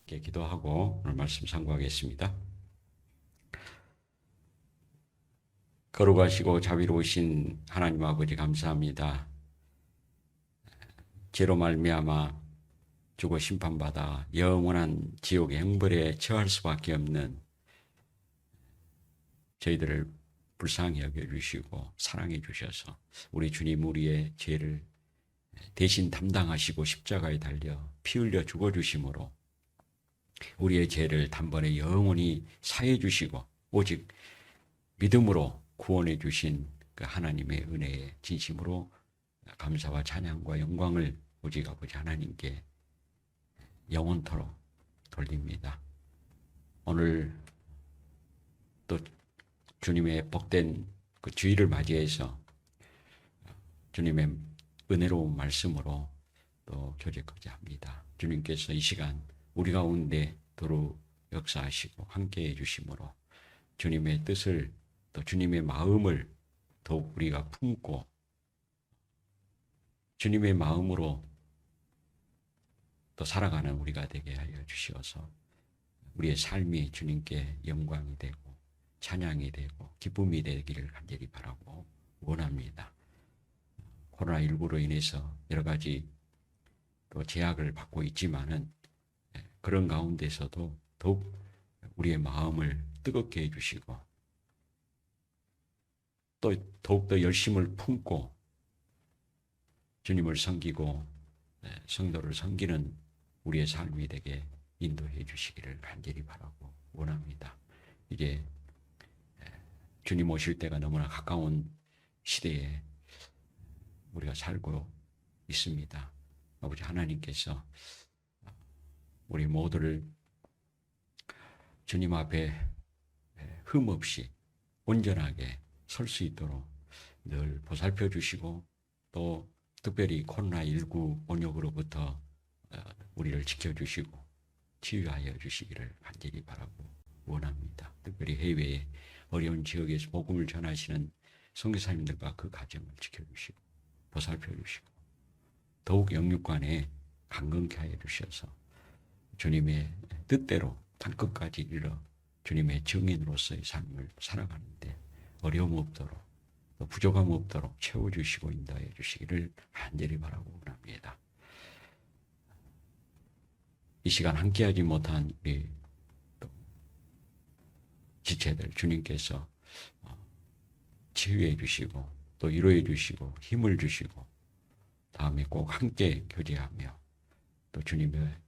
함께 기도하고 오늘 말씀 상고하겠습니다. 거룩하시고 자비로우신 하나님 아버지 감사합니다. 죄로 말미암아 죽어 심판받아 영원한 지옥의 형벌에 처할 수밖에 없는 저희들을 불쌍히 여겨주시고 사랑해 주셔서 우리 주님 우리의 죄를 대신 담당하시고 십자가에 달려 피 흘려 죽어주심으로 우리의 죄를 단번에 영원히 사해 주시고 오직 믿음으로 구원해 주신 그 하나님의 은혜에 진심으로 감사와 찬양과 영광을 오직 아버지 하나님께 영원토록 돌립니다. 오늘 또 주님의 복된 그 주일을 맞이해서 주님의 은혜로운 말씀으로 또 교제하고자 합니다. 주님께서 이 시간 우리 가운데 도로 역사하시고 함께해 주심으로 주님의 뜻을 또 주님의 마음을 더욱 우리가 품고 주님의 마음으로 또 살아가는 우리가 되게 하여 주시어서 우리의 삶이 주님께 영광이 되고 찬양이 되고 기쁨이 되기를 간절히 바라고 원합니다. 코로나19로 인해서 여러 가지 또 제약을 받고 있지만은 그런 가운데서도 더욱 우리의 마음을 뜨겁게 해주시고 또 더욱더 열심을 품고 주님을 섬기고 성도를 섬기는 우리의 삶이 되게 인도해 주시기를 간절히 바라고 원합니다. 이제 주님 오실 때가 너무나 가까운 시대에 우리가 살고 있습니다. 아버지 하나님께서 우리 모두를 주님 앞에 흠없이 온전하게 설 수 있도록 늘 보살펴 주시고 또 특별히 코로나19 원역으로부터 우리를 지켜주시고 치유하여 주시기를 간절히 바라고 원합니다. 특별히 해외의 어려운 지역에서 복음을 전하시는 선교사님들과 그 가정을 지켜주시고 보살펴 주시고 더욱 영육간에 강건케 하여 주셔서 주님의 뜻대로 땅끝까지 이르러 주님의 증인으로서의 삶을 살아가는데 어려움 없도록 또 부족함 없도록 채워주시고 인도해 주시기를 간절히 바라고 원합니다. 이 시간 함께하지 못한 우리 지체들 주님께서 치유해 주시고 또 위로해 주시고 힘을 주시고 다음에 꼭 함께 교제하며 또 주님의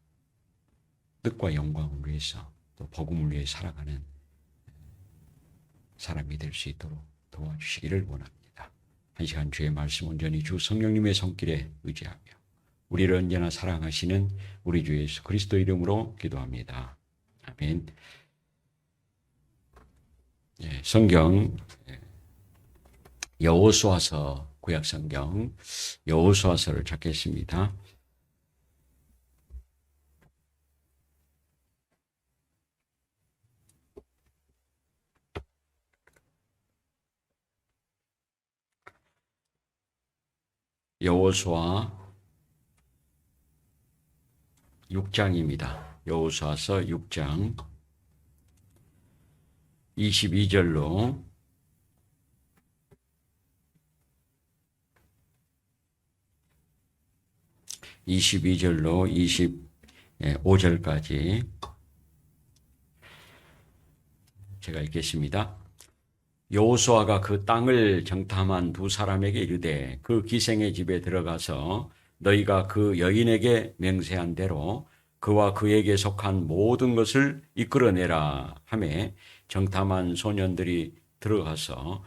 뜻과 영광을 위해서 또 복음을 위해 살아가는 사람이 될 수 있도록 도와주시기를 원합니다. 한 시간 주의 말씀 온전히 주 성령님의 손길에 의지하며 우리를 언제나 사랑하시는 우리 주 예수 그리스도 이름으로 기도합니다. 아멘. 성경 여호수아서 구약 성경 여호수아서를 찾겠습니다. 여호수아 6장입니다. 여호수아서 6장 22절로 25절까지 제가 읽겠습니다. 여호수아가 그 땅을 정탐한 두 사람에게 이르되 그 기생의 집에 들어가서 너희가 그 여인에게 맹세한 대로 그와 그에게 속한 모든 것을 이끌어내라 하매 정탐한 소년들이 들어가서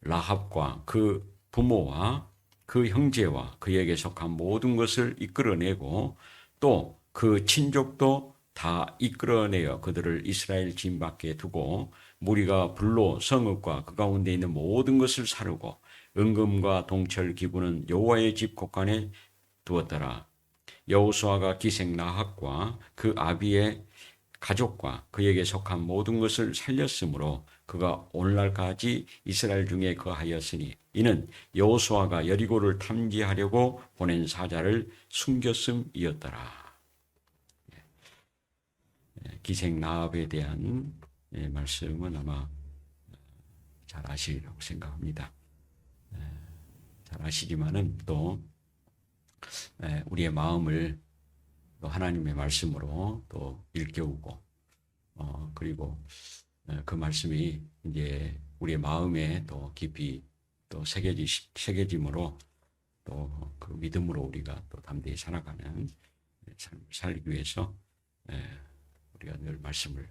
라합과 그 부모와 그 형제와 그에게 속한 모든 것을 이끌어내고 또 그 친족도 다 이끌어내어 그들을 이스라엘 진 밖에 두고 무리가 불로 성읍과 그 가운데 있는 모든 것을 사르고 은금과 동철 기부는 여호와의 집 곳간에 두었더라. 여호수아가 기생 라합과 그 아비의 가족과 그에게 속한 모든 것을 살렸으므로 그가 오늘날까지 이스라엘 중에 거하였으니 이는 여호수아가 여리고를 탐지하려고 보낸 사자를 숨겼음이었더라. 기생 라합에 대한 말씀은 아마 잘 아시리라고 생각합니다. 잘 아시지만은 또 우리의 마음을 또 하나님의 말씀으로 또 일깨우고 그리고 그 말씀이 이제 우리의 마음에 또 깊이 또 새겨짐으로 또 그 믿음으로 우리가 또 담대히 살아가는 삶을 살기 위해서 우리가 늘 말씀을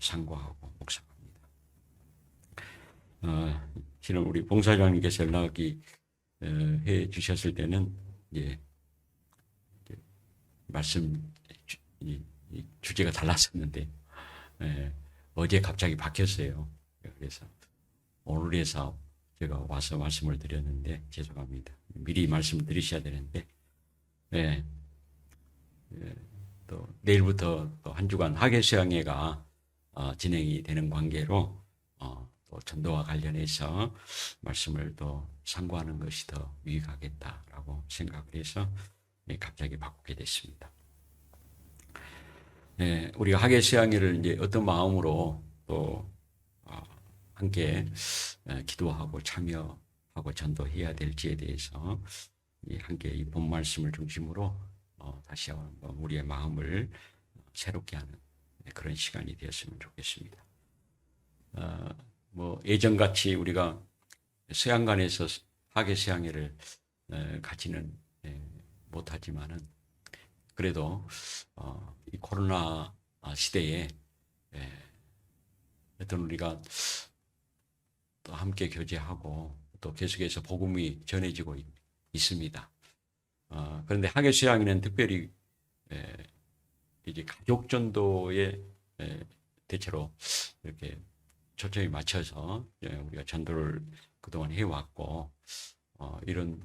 상고하고 묵상합니다. 지금 우리 봉사장님께서 연락이 해 주셨을 때는 이제 말씀 주제가 달랐었는데 어제 갑자기 바뀌었어요. 그래서 오늘에서 제가 와서 말씀을 드렸는데 죄송합니다. 미리 말씀을 드리셔야 되는데 또 내일부터 또 한 주간 학예수양회가 진행이 되는 관계로 또 전도와 관련해서 말씀을 또 상고하는 것이 더 유익하겠다라고 생각을 해서 갑자기 바꾸게 됐습니다. 우리가 학예수양회를 이제 어떤 마음으로 또 함께 기도하고 참여하고 전도해야 될지에 대해서 함께 이 본 말씀을 중심으로 다시 한번 우리의 마음을 새롭게 하는 그런 시간이 되었으면 좋겠습니다. 뭐 예전같이 우리가 수양관에서 학예 수양회를 가지는 못하지만은 그래도 이 코로나 시대에 어떤 우리가 또 함께 교제하고 또 계속해서 복음이 전해지고 있습니다. 그런데 학예 수양회는 특별히 이제 가족 전도에 대체로 이렇게 초점이 맞춰서 우리가 전도를 그동안 해왔고 이런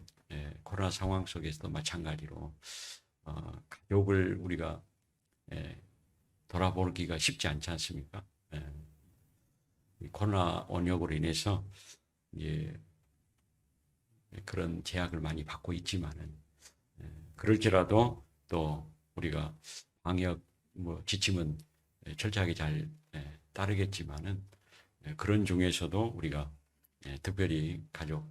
코로나 상황 속에서도 마찬가지로 가족을 우리가 돌아보기가 쉽지 않지 않습니까? 코로나 원역으로 인해서 이제 그런 제약을 많이 받고 있지만은 그럴지라도 또 우리가 방역 지침은 철저하게 잘 따르겠지만은 그런 중에서도 우리가 특별히 가족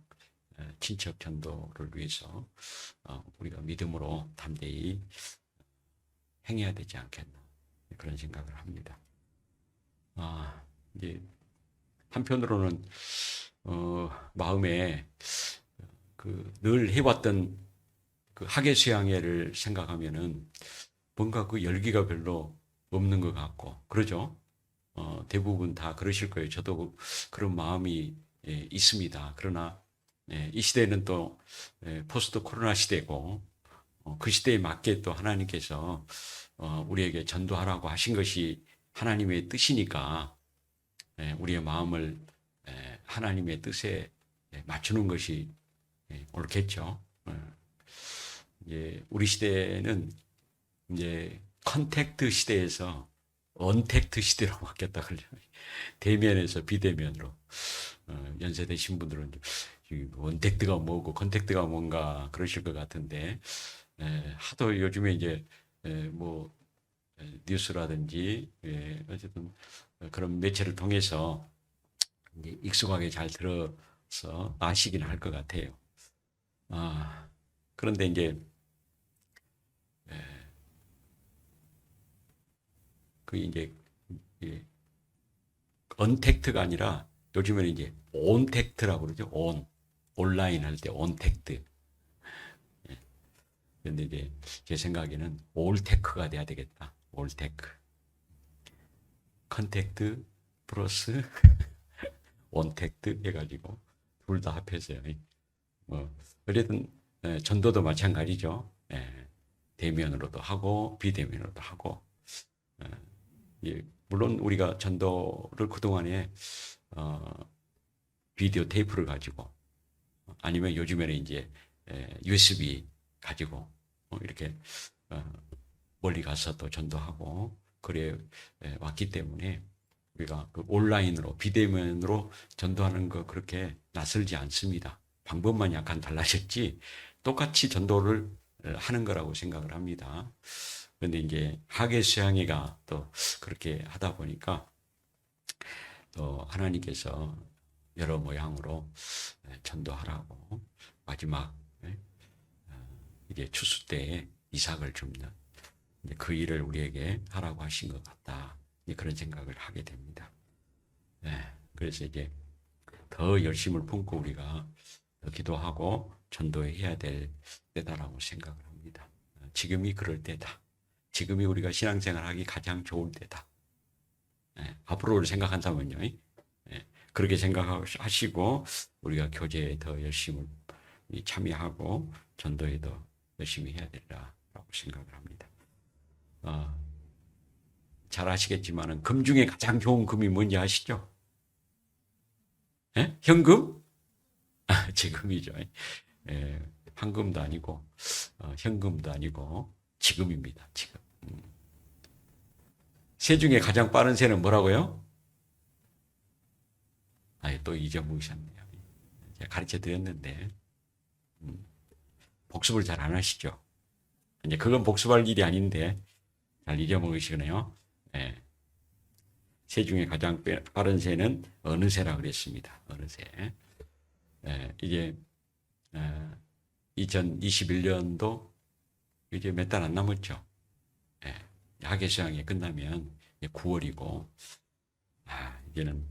친척 전도를 위해서 우리가 믿음으로 담대히 행해야 되지 않겠나 그런 생각을 합니다. 이제 한편으로는 마음에 늘 해왔던 그 학예 수양회를 생각하면은 뭔가 그 열기가 별로 없는 것 같고 그러죠. 대부분 다 그러실 거예요. 저도 그런 마음이 있습니다. 그러나 이 시대는 또 포스트 코로나 시대고 그 시대에 맞게 또 하나님께서 우리에게 전도하라고 하신 것이 하나님의 뜻이니까 우리의 마음을 하나님의 뜻에 맞추는 것이 옳겠죠. 이제 우리 시대는 이제 컨택트 시대에서 언택트 시대로 바뀌었다 그러죠. 대면에서 비대면으로. 연세대 신분들은 언택트가 뭐고 컨택트가 뭔가 그러실 것 같은데 하도 요즘에 이제 뭐 뉴스라든지 어쨌든 그런 매체를 통해서 이제 익숙하게 잘 들어서 아시긴 할 것 같아요. 그런데 이제 그 이제 언택트가 아니라 요즘에는 이제 온택트라고 그러죠. 온라인 할 때 온택트. 그런데 이제 제 생각에는 올테크가 돼야 되겠다. 올테크. 컨택트 플러스 온택트 해가지고 둘 다 합해서요. 어쨌든 전도도 마찬가지죠. 대면으로도 하고 비대면으로도 하고. 물론 우리가 전도를 그동안에 비디오 테이프를 가지고 아니면 요즘에는 이제 USB 가지고 이렇게 멀리 가서 또 전도하고 그래 왔기 때문에 우리가 그 온라인으로 비대면으로 전도하는 거 그렇게 낯설지 않습니다. 방법만 약간 달라졌지 똑같이 전도를 하는 거라고 생각을 합니다. 그런데 이제 하계수양회가 또 그렇게 하다 보니까 또 하나님께서 여러 모양으로 전도하라고 마지막 이제 추수 때에 이삭을 줍는 그 일을 우리에게 하라고 하신 것 같다. 그런 생각을 하게 됩니다. 그래서 이제 더 열심을 품고 우리가 더 기도하고 전도해야 될 때다라고 생각을 합니다. 지금이 그럴 때다. 지금이 우리가 신앙생활하기 가장 좋을 때다. 앞으로를 생각한다면요. 그렇게 생각하시고 우리가 교제에 더 열심을 참여하고 전도에 더 열심히 해야 되리라라고 생각을 합니다. 잘 아시겠지만은 금 중에 가장 좋은 금이 뭔지 아시죠? 현금? 지금이죠. 황금도 아니고 현금도 아니고 지금입니다. 지금. 새 중에 가장 빠른 새는 뭐라고요? 또 잊어먹으셨네요. 제가 가르쳐 드렸는데 복습을 잘 안 하시죠? 이제 그건 복습할 일이 아닌데 잘 잊어먹으시네요. 새 중에 가장 빠른 새는 어느 새라 그랬습니다. 어느 새. 이제 2021년도 이제 몇 달 안 남았죠. 하계수양이 끝나면 9월이고 이제는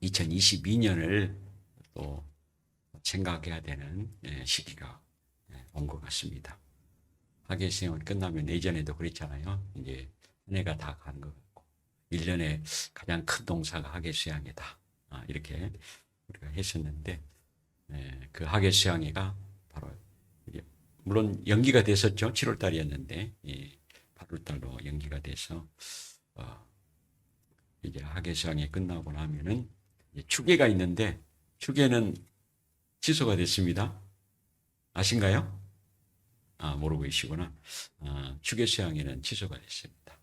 2022년을 또 생각해야 되는 시기가 온 것 같습니다. 하계수양이 끝나면 예전에도 그랬잖아요. 이제 한 해가 다 가는 것 같고 1년에 가장 큰 동사가 하계수양이다. 이렇게 우리가 했었는데 그 하계수양회가 바로 물론 연기가 됐었죠. 7월 달이었는데 8월 달로 연기가 돼서 이제 하계수양회 끝나고 나면은 추계가 있는데 추계는 취소가 됐습니다. 아신가요? 모르고 계시구나. 추계수양회는 취소가 됐습니다.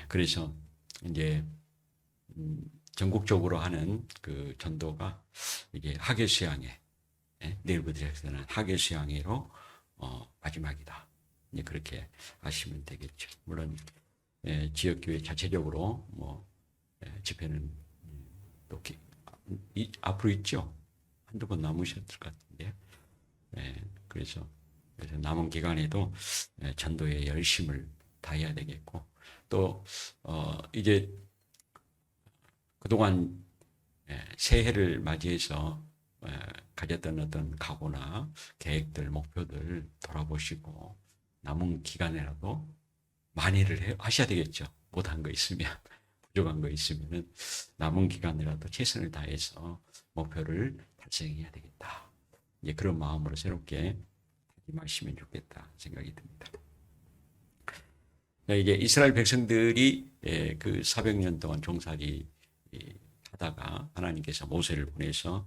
그래서 이제 전국적으로 하는 그 전도가 이게 하계수양회, 내일부터는 하계수양회로 마지막이다. 그렇게 아시면 되겠죠. 물론 지역교회 자체적으로 뭐 집회는 또 앞으로 있죠. 한두 번 남으셨을 것 같은데, 그래서 남은 기간에도 전도의 열심을 다해야 되겠고, 또 이제 그동안 새해를 맞이해서 가졌던 어떤 각오나 계획들, 목표들 돌아보시고 남은 기간에라도 만회를 하셔야 되겠죠. 못한 거 있으면, 부족한 거 있으면은 남은 기간이라도 최선을 다해서 목표를 달성해야 되겠다. 이제 그런 마음으로 새롭게 다짐하시면 좋겠다 생각이 듭니다. 이제 이스라엘 백성들이 그 400년 동안 종살이 하다가 하나님께서 모세를 보내서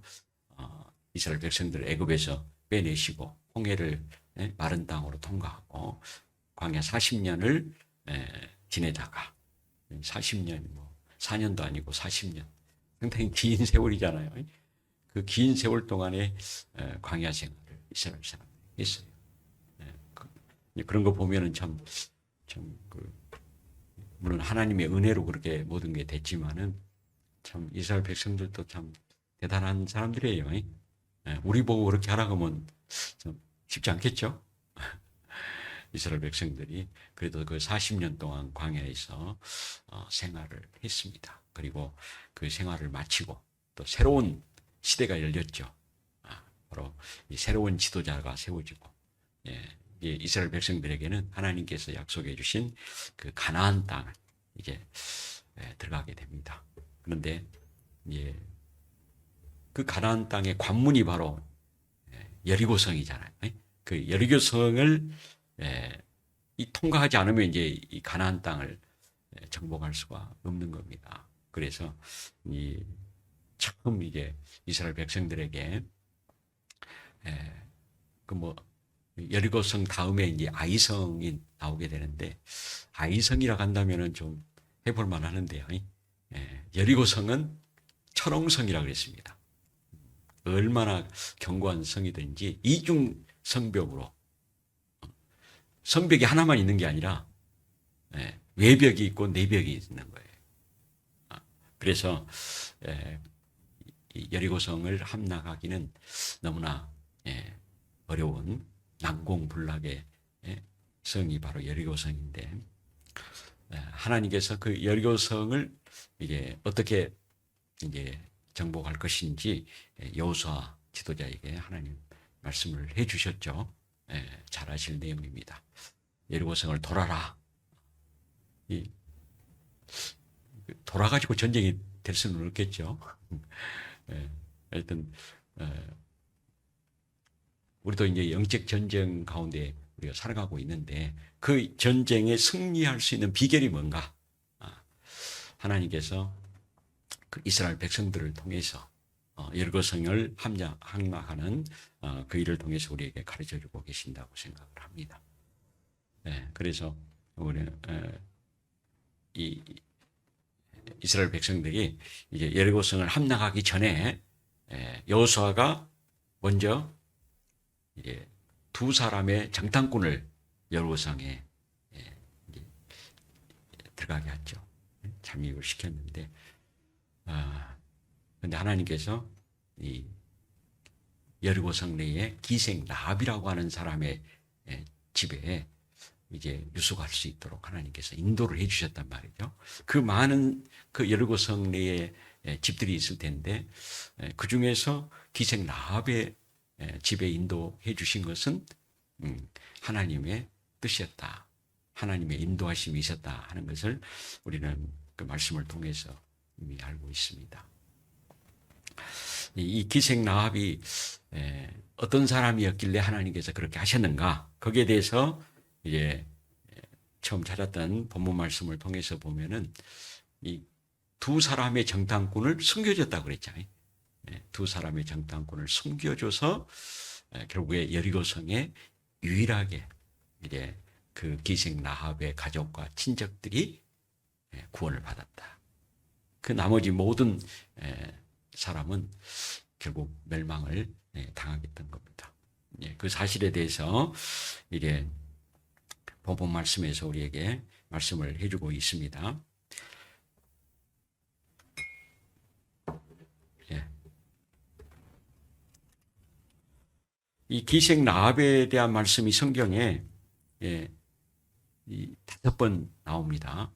이스라엘 백성들을 애굽에서 빼내시고 홍해를 마른 땅으로 통과하고 광야 40년을 지내다가 40년, 4년도 아니고 40년, 상당히 긴 세월이잖아요. 그 긴 세월 동안에 광야 생활을 이스라엘 사람들이 했어요. 그런 거 보면은 물론 하나님의 은혜로 그렇게 모든 게 됐지만은 참 이스라엘 백성들도 참 대단한 사람들이에요. 우리 보고 그렇게 하라고 하면 좀 쉽지 않겠죠? 이스라엘 백성들이 그래도 그 40년 동안 광야에서 생활을 했습니다. 그리고 그 생활을 마치고 또 새로운 시대가 열렸죠. 바로 이 새로운 지도자가 세워지고, 이스라엘 백성들에게는 하나님께서 약속해 주신 그 가나안 땅을 이제 들어가게 됩니다. 그런데 그 가나안 땅의 관문이 바로 여리고성이잖아요. 그 여리고성을 통과하지 않으면 이제 이 가나안 땅을 정복할 수가 없는 겁니다. 그래서 처음 이제 이스라엘 백성들에게 여리고성 다음에 이제 아이성이 나오게 되는데, 아이성이라고 한다면은 좀 해볼 만하는데요. 여리고성은 철옹성이라고 그랬습니다. 얼마나 견고한 성이든지 이중 성벽으로 성벽이 하나만 있는 게 아니라 외벽이 있고 내벽이 있는 거예요. 그래서 이 여리고성을 함락하기는 너무나 어려운 난공불락의 성이 바로 여리고성인데, 하나님께서 그 여리고성을 이제 어떻게 이제 정복할 것인지 여호수아 지도자에게 하나님 말씀을 해주셨죠. 잘 아실 내용입니다. 여리고성을 돌아라. 돌아가지고 전쟁이 될 수는 없겠죠. 하여튼 우리도 이제 영적 전쟁 가운데 우리가 살아가고 있는데, 그 전쟁에 승리할 수 있는 비결이 뭔가? 하나님께서 그 이스라엘 백성들을 통해서 여리고성을 함락하는 그 일을 통해서 우리에게 가르쳐주고 계신다고 생각을 합니다. 그래서 우리는 이 이스라엘 백성들이 이제 여리고성을 함락하기 전에 여호수아가 먼저 이제 두 사람의 장탄꾼을 여리고성에 들어가게 했죠. 잠입을 시켰는데, 근데 하나님께서 이 여리고성 내에 기생 라합이라고 하는 사람의 집에 이제 유숙할 수 있도록 하나님께서 인도를 해주셨단 말이죠. 그 많은 그 여리고성 내에 집들이 있을 텐데, 그 중에서 기생 라합의 집에 인도해 주신 것은 하나님의 뜻이었다, 하나님의 인도하심이 있었다 하는 것을 우리는 그 말씀을 통해서 이미 알고 있습니다. 이 기생 라합이 어떤 사람이었길래 하나님께서 그렇게 하셨는가, 거기에 대해서 이제 처음 찾았던 본문 말씀을 통해서 보면은 이 두 사람의 정탐꾼을 숨겨줬다고 그랬잖아요. 두 사람의 정탐꾼을 숨겨줘서 결국에 여리고성에 유일하게 이제 그 기생 라합의 가족과 친척들이 구원을 받았다. 그 나머지 모든 사람은 결국 멸망을 당하게 된 겁니다. 그 사실에 대해서 이제 본문 말씀에서 우리에게 말씀을 해주고 있습니다. 이 기생 라합에 대한 말씀이 성경에 5번 나옵니다.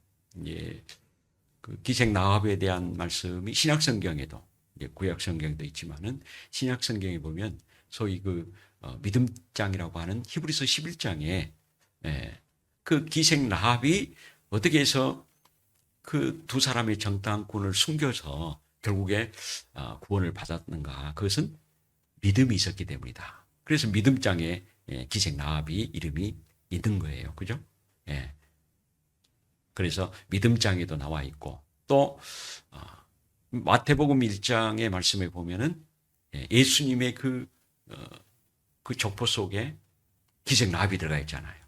그 기생 라합에 대한 말씀이 신약 성경에도, 구약 성경에도 있지만은 신약 성경에 보면 소위 그 믿음장이라고 하는 히브리서 11장에 그 기생 라합이 어떻게 해서 그 두 사람의 정탐꾼을 숨겨서 결국에 구원을 받았는가? 그것은 믿음이 있었기 때문이다. 그래서 믿음장에 기생 라합이 이름이 있는 거예요. 그죠? 그래서 믿음장에도 나와 있고, 또 마태복음 1장의 말씀에 보면은 예수님의 그 족보 속에 기생 라합이 들어가 있잖아요.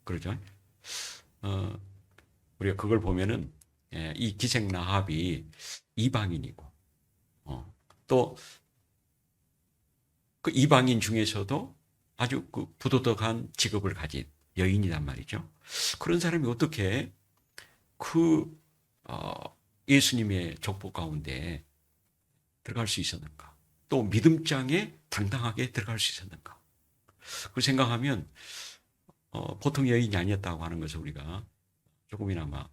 그렇죠? 우리가 그걸 보면은 이 기생 라합이 이방인이고, 또 그 이방인 중에서도 아주 그 부도덕한 직업을 가진 여인이란 말이죠. 그런 사람이 어떻게 그 예수님의 족보 가운데 들어갈 수 있었는가? 또 믿음장에 당당하게 들어갈 수 있었는가? 그 생각하면 보통 여인이 아니었다고 하는 것을 우리가 조금이나마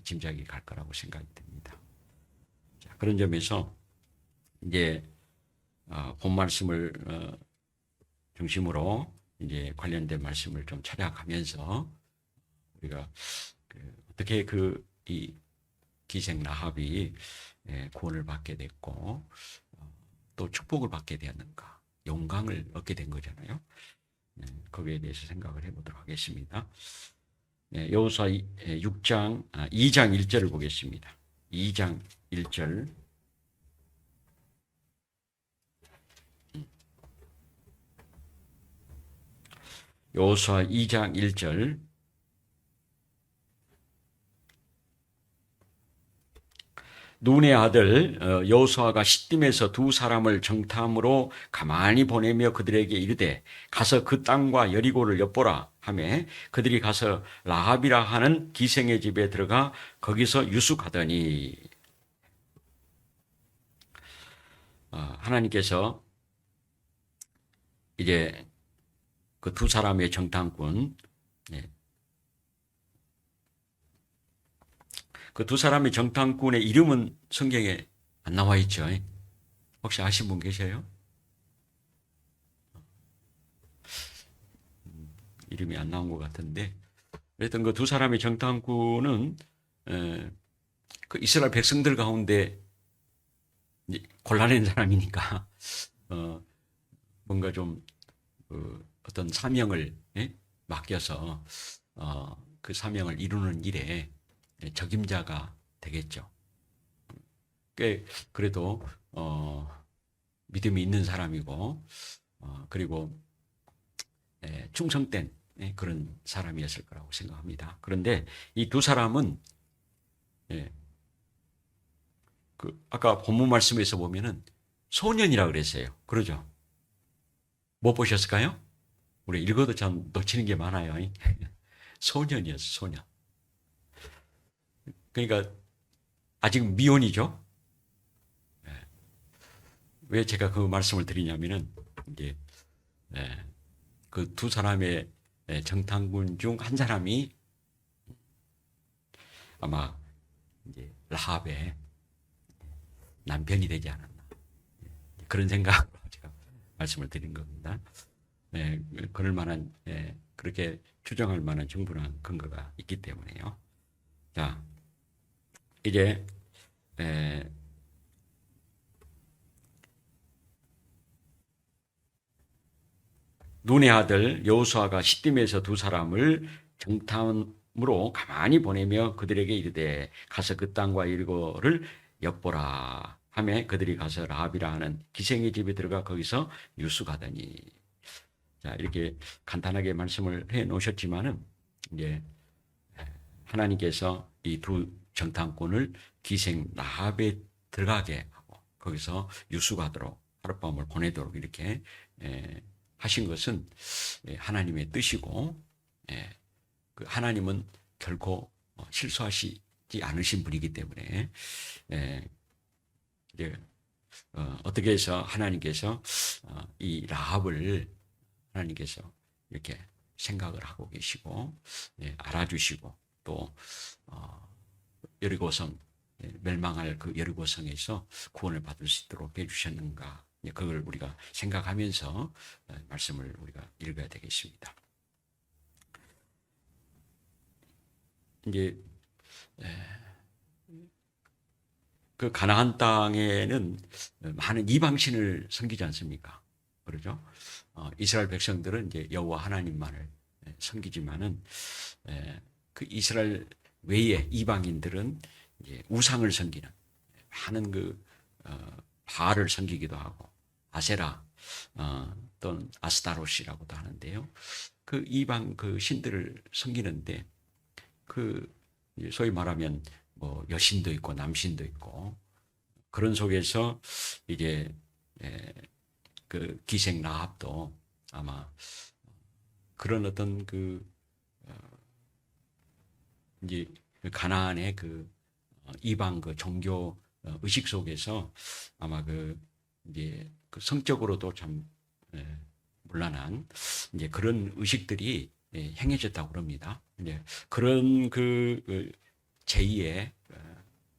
짐작이 갈 거라고 생각이 듭니다. 자, 그런 점에서 이제 본 말씀을 중심으로 이제 관련된 말씀을 좀 찾아가면서 우리가 어떻게 이 기생 라합이 구원을 받게 됐고 또 축복을 받게 되었는가, 영광을 얻게 된 거잖아요. 거기에 대해서 생각을 해보도록 하겠습니다. 여호수아 2장 1절을 보겠습니다. 2장 1절. 여호수아 2장 1절. 눈의 아들 여호수아가 시딤에서 두 사람을 정탐으로 가만히 보내며 그들에게 이르되 가서 그 땅과 여리고를 엿보라 하매 그들이 가서 라합이라 하는 기생의 집에 들어가 거기서 유숙하더니. 하나님께서 이제 그 두 사람의 정탐꾼, 그 두 사람의 정탐꾼의 이름은 성경에 안 나와 있죠. 혹시 아신 분 계세요? 이름이 안 나온 것 같은데, 그랬던 그 두 사람의 정탐꾼은 그 이스라엘 백성들 가운데 골라낸 사람이니까 뭔가 좀 어떤 사명을 맡겨서 그 사명을 이루는 일에 적임자가 되겠죠. 꽤 그래도 믿음이 있는 사람이고 그리고 충성된 그런 사람이었을 거라고 생각합니다. 그런데 이 두 사람은 그 아까 본문 말씀에서 보면은 소년이라 그랬어요. 그러죠? 못 보셨을까요? 우리 읽어도 참 놓치는 게 많아요. 소년이었어, 소년. 그러니까 아직 미혼이죠. 왜 제가 그 말씀을 드리냐면은 이제 그 두 사람의 정탐꾼 중 한 사람이 아마 이제 라합의 남편이 되지 않았나 그런 생각으로 제가 말씀을 드린 겁니다. 그럴 만한 그렇게 추정할 만한 충분한 근거가 있기 때문에요. 자, 이제 눈의 아들 여호수아가 시딤에서 두 사람을 정탐으로 가만히 보내며 그들에게 이르되 가서 그 땅과 여리고를 엿보라 하며 그들이 가서 라합이라 하는 기생의 집에 들어가 거기서 유숙하더니. 자, 이렇게 간단하게 말씀을 해 놓으셨지만은 이제 하나님께서 이 두 정탐꾼을 기생 라합에 들어가게 하고 거기서 유숙하도록 하룻밤을 보내도록 이렇게 하신 것은 하나님의 뜻이고, 그 하나님은 결코 실수하시지 않으신 분이기 때문에 이제 어떻게 해서 하나님께서 이 라합을 하나님께서 이렇게 생각을 하고 계시고 알아주시고 또 여리고성 멸망할 그 여리고성에서 구원을 받을 수 있도록 해주셨는가, 그걸 우리가 생각하면서 말씀을 우리가 읽어야 되겠습니다. 이제 그 가나안 땅에는 많은 이방신을 섬기지 않습니까? 그러죠? 이스라엘 백성들은 이제 여호와 하나님만을 섬기지만은 그 이스라엘 외의 이방인들은 이제 우상을 섬기는 많은 그 바알을 섬기기도 하고 아세라 또는 아스타롯이라고도 하는데요. 그 이방 그 신들을 섬기는데 그 소위 말하면 뭐 여신도 있고 남신도 있고 그런 속에서 이제 그 기생 라합도 아마 그런 어떤 그 이제 가나안의 그 이방 그 종교 의식 속에서 아마 그 이제 그 성적으로도 참 문란한 이제 그런 의식들이 행해졌다고 그럽니다. 이제 그런 그 제2의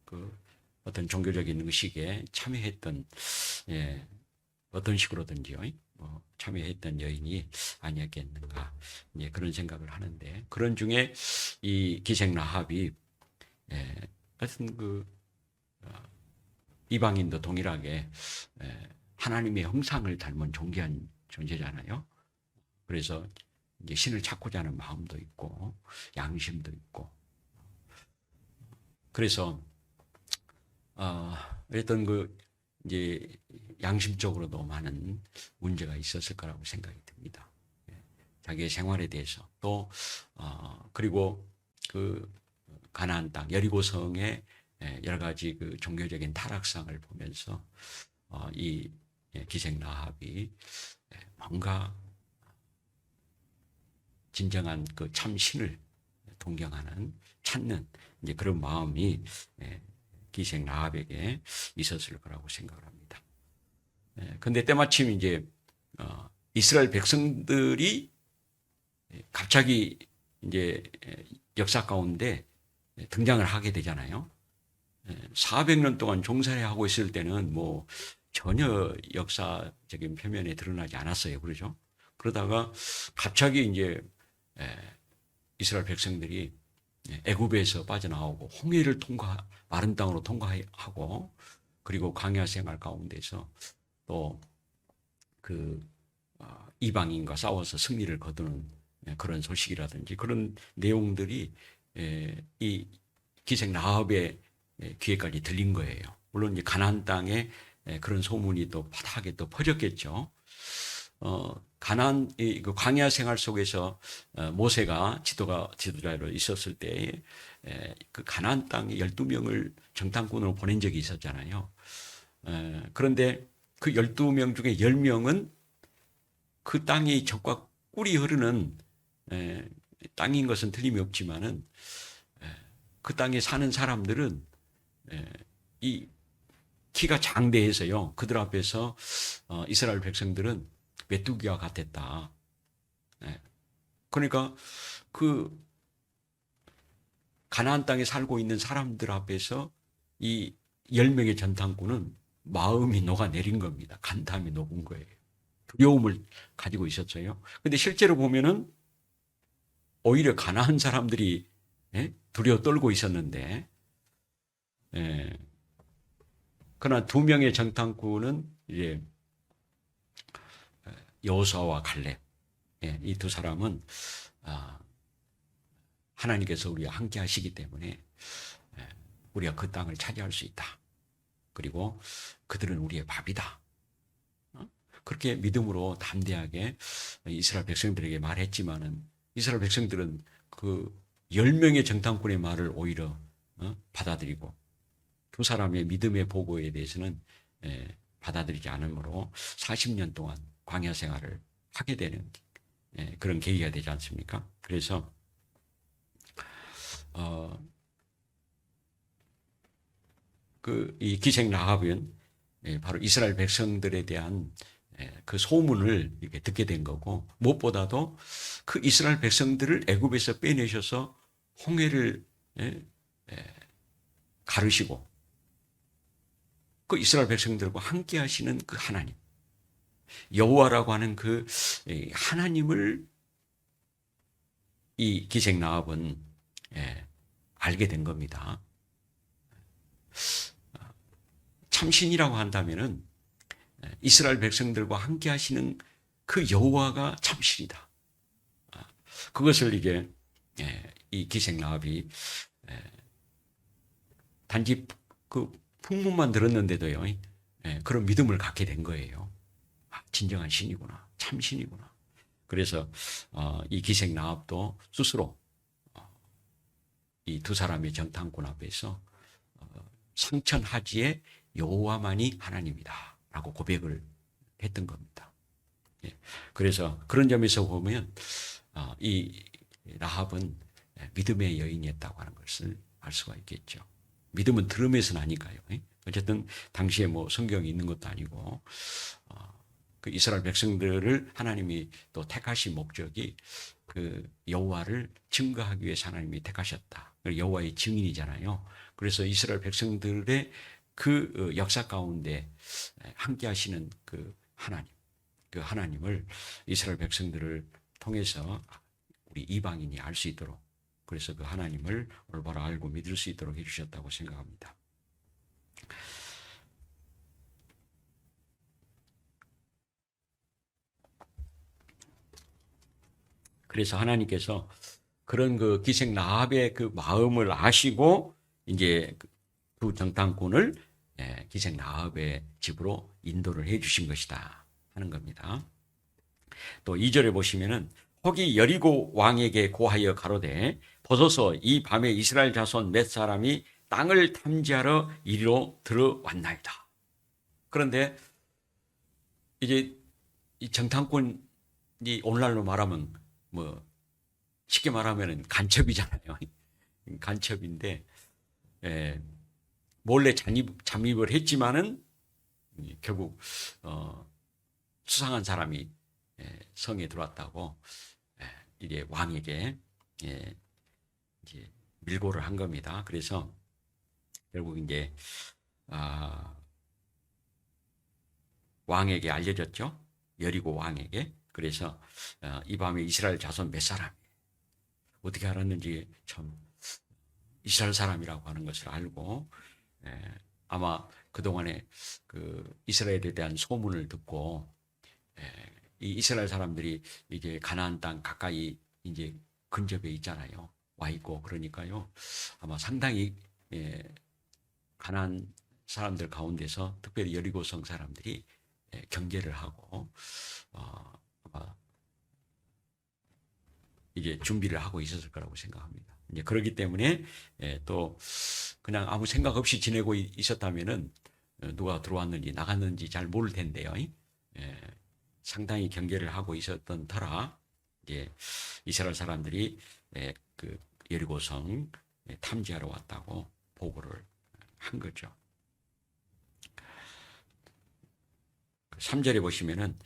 그 어떤 종교적인 의식에 참여했던 어떤 식으로든지요, 참여했던 여인이 아니었겠는가, 그런 생각을 하는데, 그런 중에 이 기생 라합이 하여튼 그 이방인도 동일하게 하나님의 형상을 닮은 존귀한 존재잖아요. 그래서 이제 신을 찾고자 하는 마음도 있고 양심도 있고, 그래서 어떤 그 이제 양심적으로도 많은 문제가 있었을 거라고 생각이 듭니다. 자기의 생활에 대해서 또 그리고 그 가나안 땅 여리고성의 여러 가지 그 종교적인 타락상을 보면서 이 기생 라합이 뭔가 진정한 그 참신을 동경하는, 찾는 이제 그런 마음이 기생 라합에게 있었을 거라고 생각을 합니다. 근데 때마침 이제 이스라엘 백성들이 갑자기 이제 역사 가운데 등장을 하게 되잖아요. 400년 동안 종살이하고 있을 때는 뭐 전혀 역사적인 표면에 드러나지 않았어요. 그러죠? 그러다가 갑자기 이제 이스라엘 백성들이 애굽에서 빠져나오고 홍해를 마른 땅으로 통과하고, 그리고 광야 생활 가운데서 또 그 이방인과 싸워서 승리를 거두는 그런 소식이라든지 그런 내용들이 이 기생 라합의 귀에까지 들린 거예요. 물론 이제 가나안 땅에 그런 소문이 또 바닥에 또 퍼졌겠죠. 가나안 그 광야 생활 속에서 모세가 지도자로 있었을 때 그 가나안 땅에 12명을 정탐꾼으로 보낸 적이 있었잖아요. 그런데 그 12명 중에 10명은 그 땅이 적과 꿀이 흐르는 땅인 것은 틀림이 없지만은 그 땅에 사는 사람들은 이 키가 장대해서요, 그들 앞에서 이스라엘 백성들은 메뚜기와 같았다. 그러니까 그 가나안 땅에 살고 있는 사람들 앞에서 이 10명의 전탐꾼은 마음이 녹아내린 겁니다. 간담이 녹은 거예요. 두려움을 가지고 있었어요. 근데 실제로 보면은 오히려 가나안 사람들이 두려워 떨고 있었는데, 그러나 2명의 전탐꾼은 이제 여호수아와 갈렙, 이 두 사람은 하나님께서 우리와 함께 하시기 때문에 우리가 그 땅을 차지할 수 있다. 그리고 그들은 우리의 밥이다. 그렇게 믿음으로 담대하게 이스라엘 백성들에게 말했지만은, 이스라엘 백성들은 그 10명의 정탐꾼의 말을 오히려 받아들이고 두 사람의 믿음의 보고에 대해서는 받아들이지 않으므로 40년 동안 광야 생활을 하게 되는 그런 계기가 되지 않습니까? 그래서 이 기생 라합은 바로 이스라엘 백성들에 대한 그 소문을 이렇게 듣게 된 거고, 무엇보다도 그 이스라엘 백성들을 애굽에서 빼내셔서 홍해를 가르시고 그 이스라엘 백성들과 함께 하시는 그 하나님, 여호와라고 하는 그 하나님을 이 기생 라합은 알게 된 겁니다. 참신이라고 한다면은 이스라엘 백성들과 함께 하시는 그 여호와가 참신이다. 그것을 이게 이 기생 라합이 단지 그 풍문만 들었는데도요, 그런 믿음을 갖게 된 거예요. 진정한 신이구나, 참신이구나. 그래서 이 기생 라합도 스스로 이 두 사람의 정탐꾼 앞에서 성천하지의 여호와만이 하나님이다 라고 고백을 했던 겁니다. 그래서 그런 점에서 보면 이 라합은 믿음의 여인이었다고 하는 것을 알 수가 있겠죠. 믿음은 들음에서 나니까요. 어쨌든 당시에 뭐 성경이 있는 것도 아니고 그 이스라엘 백성들을 하나님이 또 택하신 목적이 그 여호와를 증거하기 위해서 하나님이 택하셨다. 여호와의 증인이잖아요. 그래서 이스라엘 백성들의 그 역사 가운데 함께 하시는 그 하나님, 그 하나님을 이스라엘 백성들을 통해서 우리 이방인이 알 수 있도록, 그래서 그 하나님을 올바로 알고 믿을 수 있도록 해주셨다고 생각합니다. 그래서 하나님께서 그런 그 기생 라합의 그 마음을 아시고 이제 두 정탐꾼을 기생 라합의 집으로 인도를 해 주신 것이다 하는 겁니다. 또 2절에 보시면은 혹이 여리고 왕에게 고하여 가로되 보소서 이 밤에 이스라엘 자손 몇 사람이 땅을 탐지하러 이리로 들어왔나이다. 그런데 이제 이 정탐꾼이 오늘날로 말하면 뭐 쉽게 말하면 간첩이잖아요. 간첩인데 몰래 잠입을 했지만은 결국 수상한 사람이 성에 들어왔다고 이게 왕에게 이제 밀고를 한 겁니다. 그래서 결국 이제 왕에게 알려졌죠. 여리고 왕에게. 그래서 이 밤에 이스라엘 자손 몇 사람 어떻게 알았는지 참 이스라엘 사람이라고 하는 것을 알고 아마 그동안에 그 이스라엘에 대한 소문을 듣고 이 이스라엘 사람들이 이제 가나안 땅 가까이 이제 근접해 있잖아요. 와 있고 그러니까요. 아마 상당히 가나안 사람들 가운데서 특별히 여리고성 사람들이 경계를 하고 아마 이제 준비를 하고 있었을 거라고 생각합니다. 이제 그렇기 때문에 또 그냥 아무 생각 없이 지내고 있었다면은 누가 들어왔는지 나갔는지 잘 모를 텐데요. 상당히 경계를 하고 있었던 터라 이제 이스라엘 사람들이 그 여리고성 탐지하러 왔다고 보고를 한 거죠. 3절에 보시면은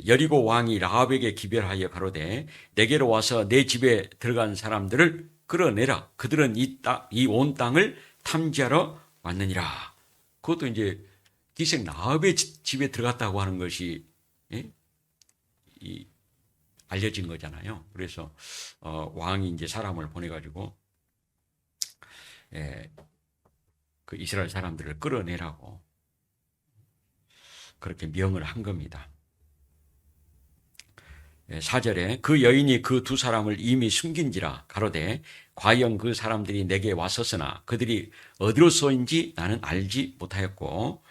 여리고 왕이 라합에게 기별하여 가로되 내게로 와서 내 집에 들어간 사람들을 끌어내라. 그들은 이 온 땅을 탐지하러 왔느니라. 그것도 이제 기생 라합의 집에 들어갔다고 하는 것이 알려진 거잖아요. 그래서 왕이 이제 사람을 보내가지고 그 이스라엘 사람들을 끌어내라고 그렇게 명을 한 겁니다. 4절에 그 여인이 그 두 사람을 이미 숨긴지라 가로되 과연 그 사람들이 내게 왔었으나 그들이 어디로서인지 나는 알지 못하였고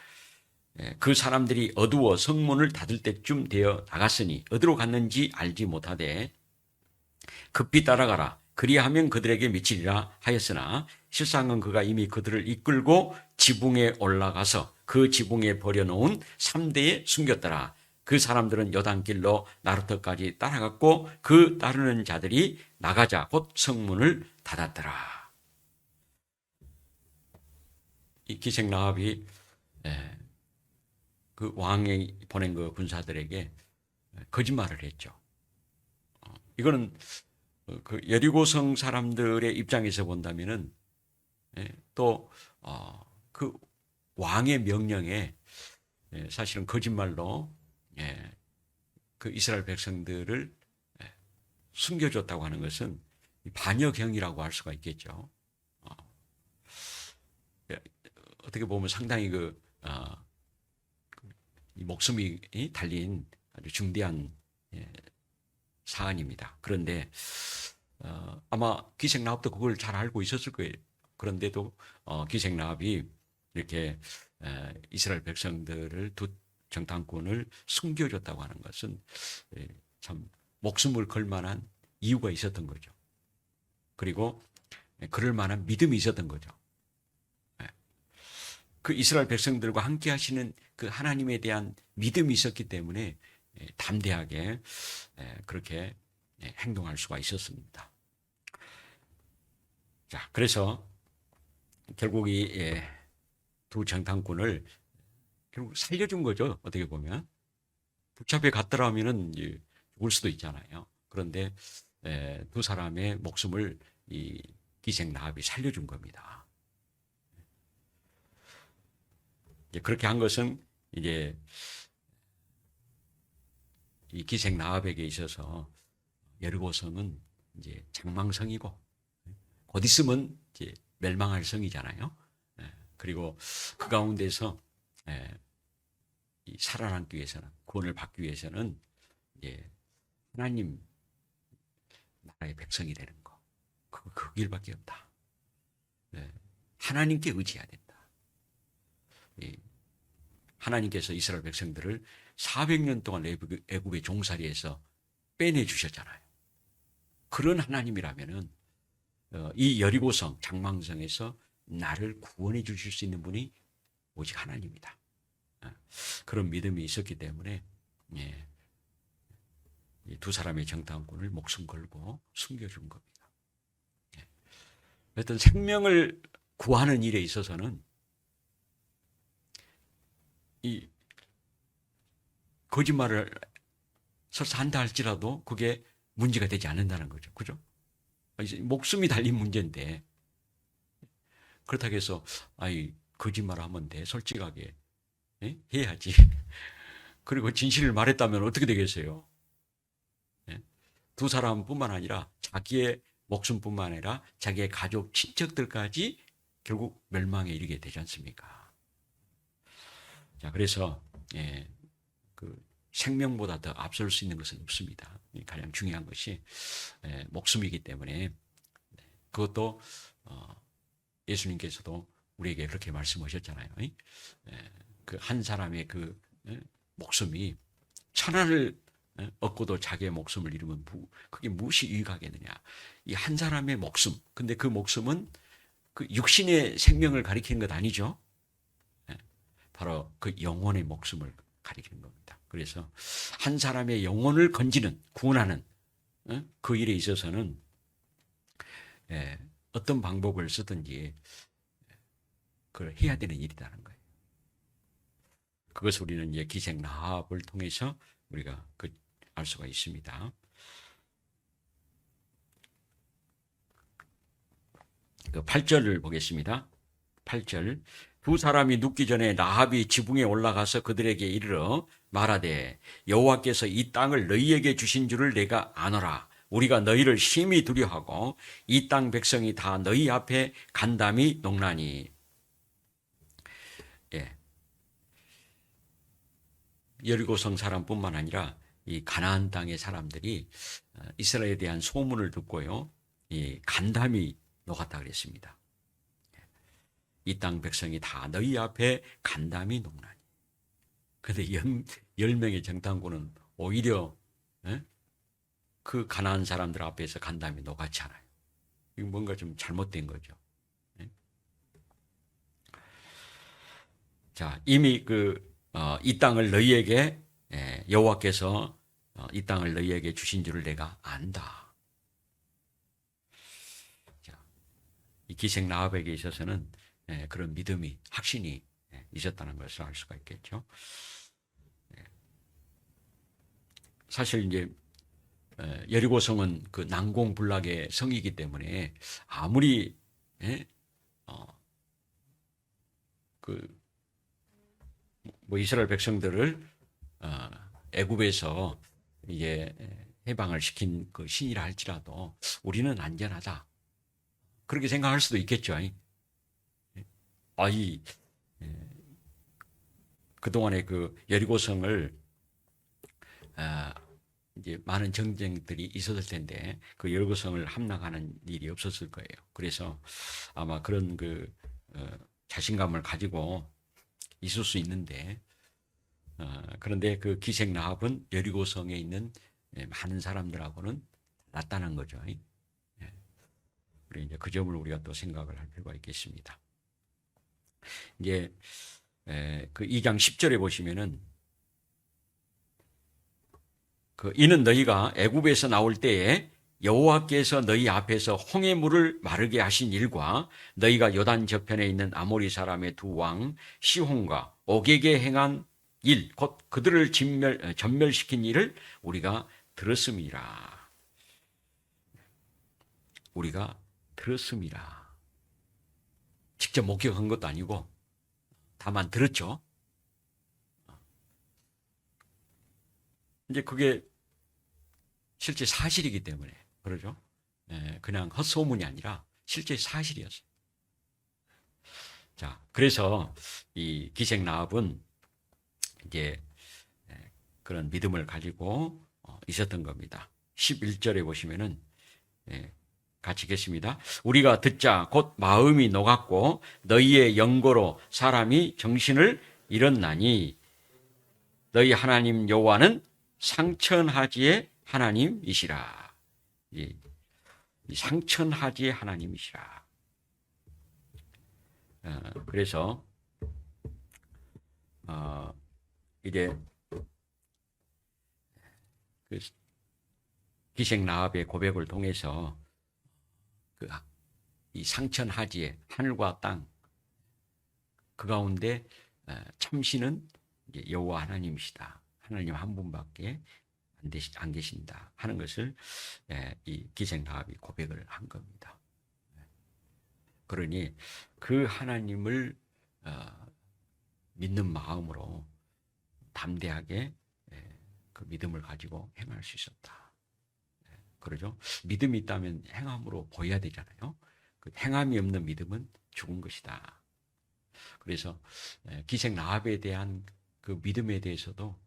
그 사람들이 어두워 성문을 닫을 때쯤 되어 나갔으니 어디로 갔는지 알지 못하되 급히 따라가라 그리하면 그들에게 미치리라 하였으나 실상은 그가 이미 그들을 이끌고 지붕에 올라가서 그 지붕에 버려놓은 3대에 숨겼더라. 그 사람들은 요단길로 나루터까지 따라갔고 그 따르는 자들이 나가자 곧 성문을 닫았더라. 이 기생 라합이 그 왕이 보낸 그 군사들에게 거짓말을 했죠. 이거는 그 여리고성 사람들의 입장에서 본다면은 또 그 왕의 명령에 사실은 거짓말로 그 이스라엘 백성들을 숨겨줬다고 하는 것은 반역행위라고 할 수가 있겠죠. 어떻게 보면 상당히 이 목숨이 달린 아주 중대한 사안입니다. 그런데 아마 기생 라합도 그걸 잘 알고 있었을 거예요. 그런데도 기생 라합이 이렇게 이스라엘 백성들을 두 정탐꾼을 숨겨줬다고 하는 것은 참 목숨을 걸 만한 이유가 있었던 거죠. 그리고 그럴 만한 믿음이 있었던 거죠. 그 이스라엘 백성들과 함께 하시는 그 하나님에 대한 믿음이 있었기 때문에 담대하게 그렇게 행동할 수가 있었습니다. 자, 그래서 결국 이 두 정탐꾼을 결국 살려준 거죠. 어떻게 보면 붙잡혀 갔더라면은 죽을 수도 있잖아요. 그런데 두 사람의 목숨을 이 기생 라합이 살려준 겁니다. 이제 그렇게 한 것은 이제 이 기생 라합에게 있어서 여리고성은 이제 장망성이고 곧 있으면 이제 멸망할 성이잖아요. 그리고 그 가운데서 살아남기 위해서는 구원을 받기 위해서는 이제 하나님 나라의 백성이 되는 거, 그 길밖에 없다. 하나님께 의지해야 된다. 하나님께서 이스라엘 백성들을 400년 동안 애굽의 종살이에서 빼내 주셨잖아요. 그런 하나님이라면은 이 여리고성 장망성에서 나를 구원해 주실 수 있는 분이 오직 하나님이다. 그런 믿음이 있었기 때문에 이 두 사람의 정탐꾼을 목숨 걸고 숨겨준 겁니다. 어떤 생명을 구하는 일에 있어서는 이 거짓말을 설사 한다 할지라도 그게 문제가 되지 않는다는 거죠. 그죠? 목숨이 달린 문제인데 그렇다고 해서 거짓말을 하면 돼. 솔직하게 해야지. 그리고 진실을 말했다면 어떻게 되겠어요? 두 사람뿐만 아니라 자기의 목숨뿐만 아니라 자기의 가족, 친척들까지 결국 멸망에 이르게 되지 않습니까? 자, 그래서 그 생명보다 더 앞설 수 있는 것은 없습니다. 가장 중요한 것이 목숨이기 때문에 그것도 예수님께서도 우리에게 그렇게 말씀하셨잖아요. 그 한 사람의 그 목숨이 천하를 얻고도 자기의 목숨을 잃으면 그게 무엇이 유익하겠느냐. 이 한 사람의 목숨. 근데 그 목숨은 그 육신의 생명을 가리키는 것 아니죠. 바로 그 영혼의 목숨을 가리키는 겁니다. 그래서 한 사람의 영혼을 건지는, 구원하는 그 일에 있어서는 어떤 방법을 쓰든지 그걸 해야 되는 일이라는 거예요. 그것을 우리는 이제 기생 라합을 통해서 우리가 알 수가 있습니다. 그 8절을 보겠습니다. 8절. 두 사람이 눕기 전에 라합이 지붕에 올라가서 그들에게 이르러 말하되 여호와께서 이 땅을 너희에게 주신 줄을 내가 아노라. 우리가 너희를 심히 두려워하고 이 땅 백성이 다 너희 앞에 간담이 녹나니. 여리고성 사람뿐만 아니라 이 가나안 땅의 사람들이 이스라엘에 대한 소문을 듣고요, 이 간담이 녹았다 그랬습니다. 이 땅 백성이 다 너희 앞에 간담이 녹나니. 그런데 10명의 정탐꾼은 오히려 그 가나안 사람들 앞에서 간담이 녹았지 않아요. 이거 뭔가 좀 잘못된 거죠. 자, 이미 이 땅을 너희에게 여호와께서 이 땅을 너희에게 주신 줄을 내가 안다. 자, 이 기생 라합에게 있어서는 그런 믿음이, 확신이 있었다는 것을 알 수가 있겠죠. 사실 이제 여리고성은 그 난공불락의 성이기 때문에 아무리 이스라엘 백성들을 애굽에서 이제 해방을 시킨 그 신이라 할지라도 우리는 안전하다, 그렇게 생각할 수도 있겠죠. 그동안에 그 여리고성을 이제 많은 전쟁들이 있었을 텐데 그 여리고성을 함락하는 일이 없었을 거예요. 그래서 아마 그런 자신감을 가지고 있을 수 있는데, 그런데 그 기생 라합은 여리고성에 있는 많은 사람들하고는 낫다는 거죠. 그래 이제 그 점을 우리가 또 생각을 할 필요가 있겠습니다. 이제 그 2장 10절에 보시면은 이는 너희가 애굽에서 나올 때에 여호와께서 너희 앞에서 홍해 물을 마르게 하신 일과 너희가 요단 저편에 있는 아모리 사람의 두 왕 시혼과 옥에게 행한 일, 곧 그들을 전멸시킨 일을 우리가 들었음이라. 우리가 들었음이라. 직접 목격한 것도 아니고 다만 들었죠. 이제 그게 실제 사실이기 때문에 그러죠. 그냥 헛소문이 아니라 실제 사실이었어요. 자, 그래서 이 기생 라합은 이제 그런 믿음을 가지고 있었던 겁니다. 11절에 보시면은 같이 읽겠습니다. 우리가 듣자 곧 마음이 녹았고 너희의 연고로 사람이 정신을 잃었나니 너희 하나님 여호와는 상천하지의 하나님이시라. 이 상천하지의 하나님이시라. 그래서 이제 기생 라합의 고백을 통해서 이 상천하지에 하늘과 땅 그 가운데 참신은 여호와 하나님이시다. 하나님 한 분밖에 안 계신다 하는 것을 이 기생 라합이 고백을 한 겁니다. 그러니 그 하나님을 믿는 마음으로 담대하게 그 믿음을 가지고 행할 수 있었다. 그러죠? 믿음이 있다면 행함으로 보여야 되잖아요. 그 행함이 없는 믿음은 죽은 것이다. 그래서 기생 라합에 대한 그 믿음에 대해서도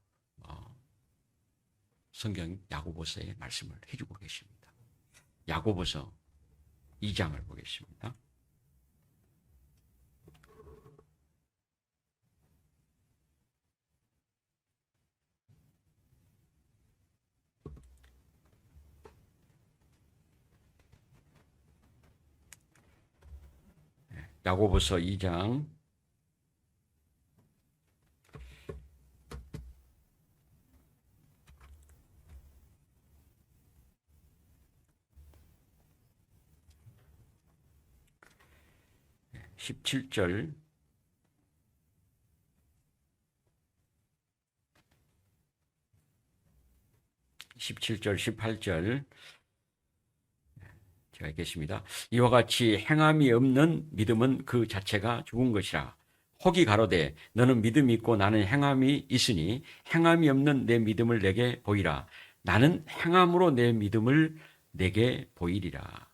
성경 야고보서에 말씀을 해주고 계십니다. 야고보서 2장을 보겠습니다. 야고보서 2장 17절 17절 18절 제가 읽겠습니다. 이와 같이 행함이 없는 믿음은 그 자체가 죽은 것이라. 혹이 가로되 너는 믿음이 있고 나는 행함이 있으니 행함이 없는 내 믿음을 내게 보이라. 나는 행함으로 내 믿음을 내게 보이리라.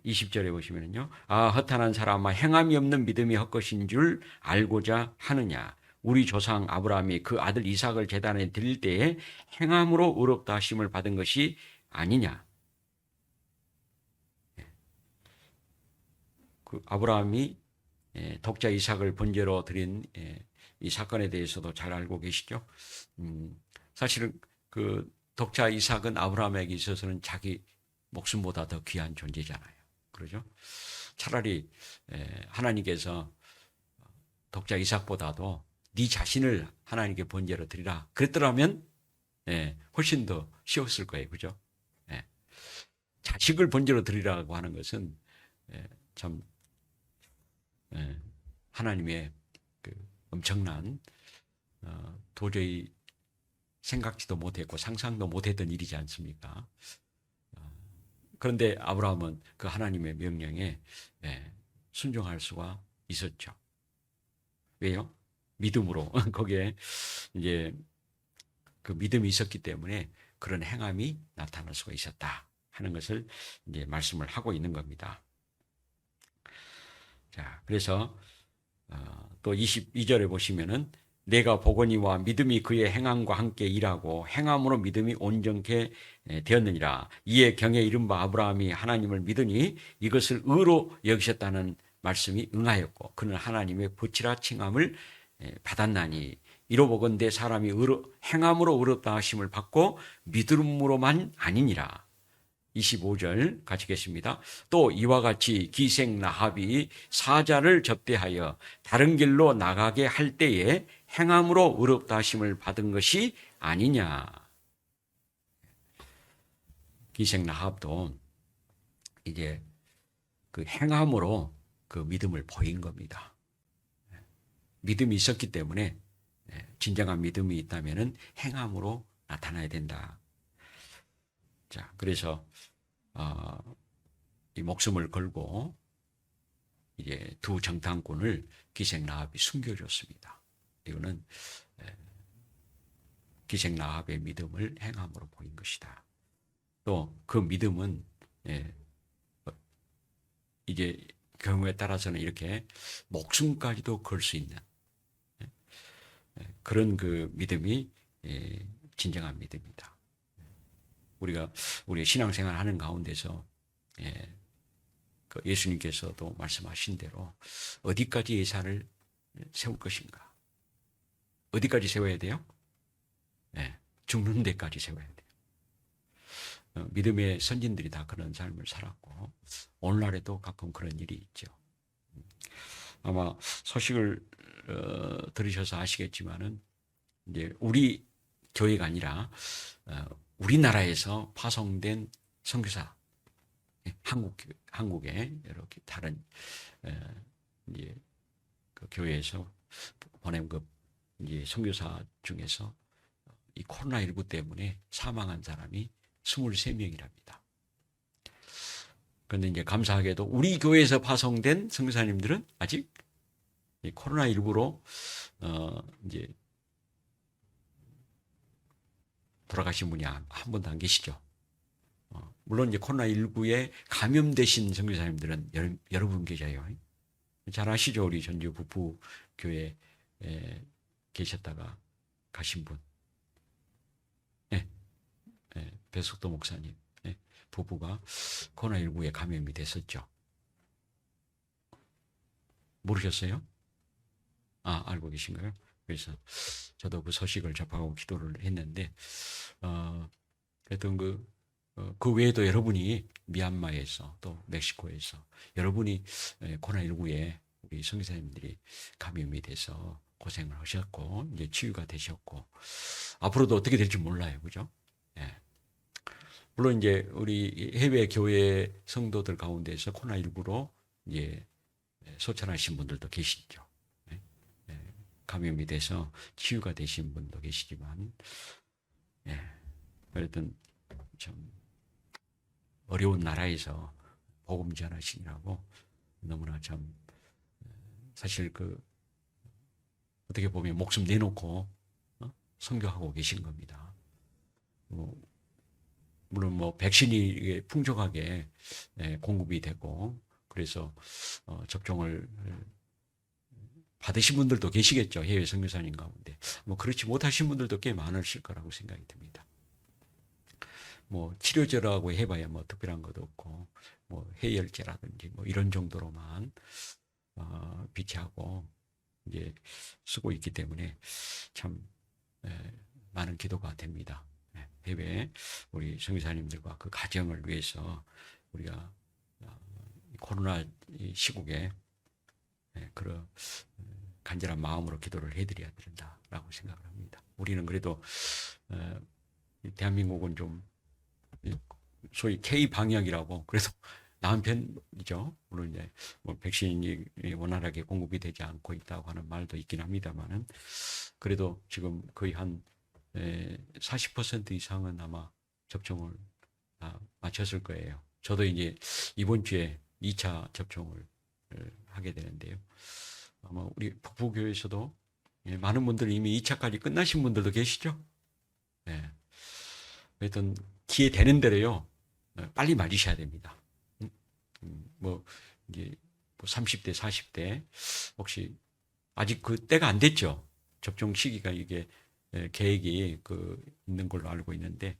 20절에 보시면요. 허탄한 사람아, 행함이 없는 믿음이 헛것인 줄 알고자 하느냐. 우리 조상 아브라함이 그 아들 이삭을 제단에 드릴 때에 행함으로 의롭다 하심을 받은 것이 아니냐. 그 아브라함이 독자 이삭을 번제로 드린 이 사건에 대해서도 잘 알고 계시죠. 사실은 그 독자 이삭은 아브라함에게 있어서는 자기 목숨보다 더 귀한 존재잖아요. 그러죠? 차라리 하나님께서 독자 이삭보다도 네 자신을 하나님께 번제로 드리라 그랬더라면 훨씬 더 쉬웠을 거예요. 그죠? 자식을 번제로 드리라고 하는 것은 참 하나님의 그 엄청난 도저히 생각지도 못했고 상상도 못했던 일이지 않습니까? 그런데 아브라함은 그 하나님의 명령에 순종할 수가 있었죠. 왜요? 믿음으로 거기에 이제 그 믿음이 있었기 때문에 그런 행함이 나타날 수가 있었다 하는 것을 이제 말씀을 하고 있는 겁니다. 자, 그래서 또 22절에 보시면은 내가 보거니와 믿음이 그의 행함과 함께 일하고 행함으로 믿음이 온전케 되었느니라. 이에 경에 이른 바 아브라함이 하나님을 믿으니 이것을 의로 여기셨다는 말씀이 응하였고 그는 하나님의 붙이라 칭함을 받았나니 이로보건대 사람이 행함으로 의롭다 하심을 받고 믿음으로만 아니니라. 25절 같이 읽겠습니다. 또 이와 같이 기생 라합이 사자를 접대하여 다른 길로 나가게 할 때에 행함으로 의롭다 하심을 받은 것이 아니냐. 기생 라합도 이제 그 행함으로 그 믿음을 보인 겁니다. 믿음이 있었기 때문에 진정한 믿음이 있다면은 행함으로 나타나야 된다. 자, 그래서 이 목숨을 걸고 이제 두 정탐꾼을 기생 라합이 숨겨줬습니다. 이거는 기생 라합의 믿음을 행함으로 보인 것이다. 또 그 믿음은 이제 경우에 따라서는 이렇게 목숨까지도 걸 수 있는 그런 그 믿음이 진정한 믿음이다. 우리가 우리의 신앙생활 하는 가운데서 그 예수님께서도 말씀하신 대로 어디까지 예산을 세울 것인가? 어디까지 세워야 돼요? 죽는 데까지 세워야 돼요. 믿음의 선진들이 다 그런 삶을 살았고 오늘날에도 가끔 그런 일이 있죠. 아마 소식을 들으셔서 아시겠지만은 이제 우리 교회가 아니라 우리나라에서 파송된 선교사, 한국의 이렇게 다른 이제 그 교회에서 보낸 그 이제 선교사 중에서 이 코로나19 때문에 사망한 사람이 23명이랍니다. 그런데 이제 감사하게도 우리 교회에서 파송된 선교사님들은 아직 이 코로나19로 이제 돌아가신 분이 한 분도 안 계시죠. 물론 이제 코로나19에 감염되신 선교사님들은 여러분 계셔요. 잘 아시죠? 우리 전주 북부 교회에 계셨다가 가신 분. 네. 네. 배숙도 목사님. 네. 부부가 코로나19에 감염이 됐었죠. 모르셨어요? 알고 계신가요? 그래서 저도 그 소식을 접하고 기도를 했는데, 하여튼 그 외에도 여러분이 미얀마에서 또 멕시코에서 여러분이 코로나19에 우리 선교사님들이 감염이 돼서 고생을 하셨고 이제 치유가 되셨고 앞으로도 어떻게 될지 몰라요, 그죠? 예. 물론 이제 우리 해외 교회 성도들 가운데서 코로나19로 이제 소천하신 분들도 계시죠. 예. 감염이 돼서 치유가 되신 분도 계시지만, 예. 하여튼 참 어려운 나라에서 복음 전하시느라고 너무나 참 사실 어떻게 보면 목숨 내놓고 선교하고 계신 겁니다. 물론 백신이 풍족하게 공급이 되고 그래서 접종을 받으신 분들도 계시겠죠. 해외 선교사님 가운데. 그렇지 못하신 분들도 꽤 많으실 거라고 생각이 듭니다. 치료제라고 해봐야 특별한 것도 없고, 해열제라든지 이런 정도로만, 비치하고, 이제 쓰고 있기 때문에 참, 많은 기도가 됩니다. 해외 우리 선교사님들과 그 가정을 위해서 우리가 코로나 시국에 그런 간절한 마음으로 기도를 해드려야 된다라고 생각을 합니다. 우리는 그래도, 대한민국은 좀 소위 K 방역이라고 그래서 나은 편이죠. 물론 이제 백신이 원활하게 공급이 되지 않고 있다고 하는 말도 있긴 합니다만은 그래도 지금 거의 한 40% 이상은 아마 접종을 다 마쳤을 거예요. 저도 이제 이번 주에 2차 접종을 하게 되는데요. 아마 우리 북부교회에서도 많은 분들이 이미 2차까지 끝나신 분들도 계시죠. 네. 하여튼 기회 되는 대로요. 빨리 맞으셔야 됩니다. 이제 30대, 40대 혹시 아직 그 때가 안 됐죠. 접종 시기가 이게 계획이 있는 걸로 알고 있는데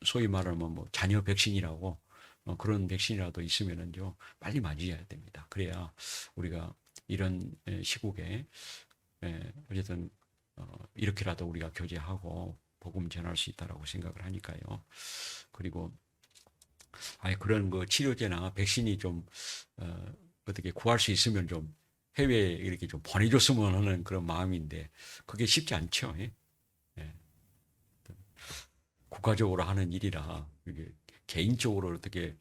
소위 말하면 자녀 백신이라고 그런 백신이라도 있으면은요 빨리 맞으셔야 됩니다. 그래야 우리가 이런 시국에 어쨌든 이렇게라도 우리가 교제하고 복음 전할 수 있다라고 생각을 하니까요. 그리고 그런 치료제나 백신이 좀 어떻게 구할 수 있으면 좀 해외에 이렇게 좀 보내줬으면 하는 그런 마음인데 그게 쉽지 않죠. 예. 국가적으로 하는 일이라 이게 개인적으로 어떻게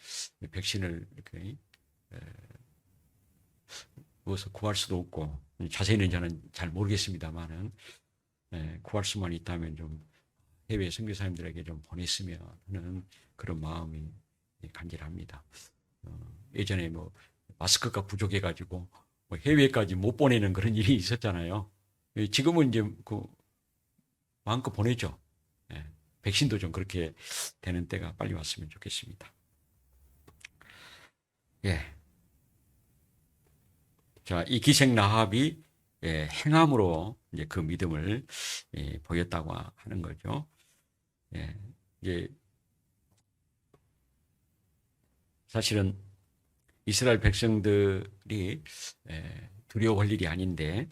백신을 이렇게 무엇을 구할 수도 없고 자세히는 저는 잘 모르겠습니다만은 구할 수만 있다면 좀 해외 선교사님들에게 좀 보냈으면 하는 그런 마음이 간절합니다. 예전에 마스크가 부족해가지고 해외까지 못 보내는 그런 일이 있었잖아요. 지금은 이제 마음껏 보내죠. 백신도 좀 그렇게 되는 때가 빨리 왔으면 좋겠습니다. 예. 자, 이 기생 라합이 행함으로 이제 그 믿음을 보였다고 하는 거죠. 이제 사실은 이스라엘 백성들이 두려워할 일이 아닌데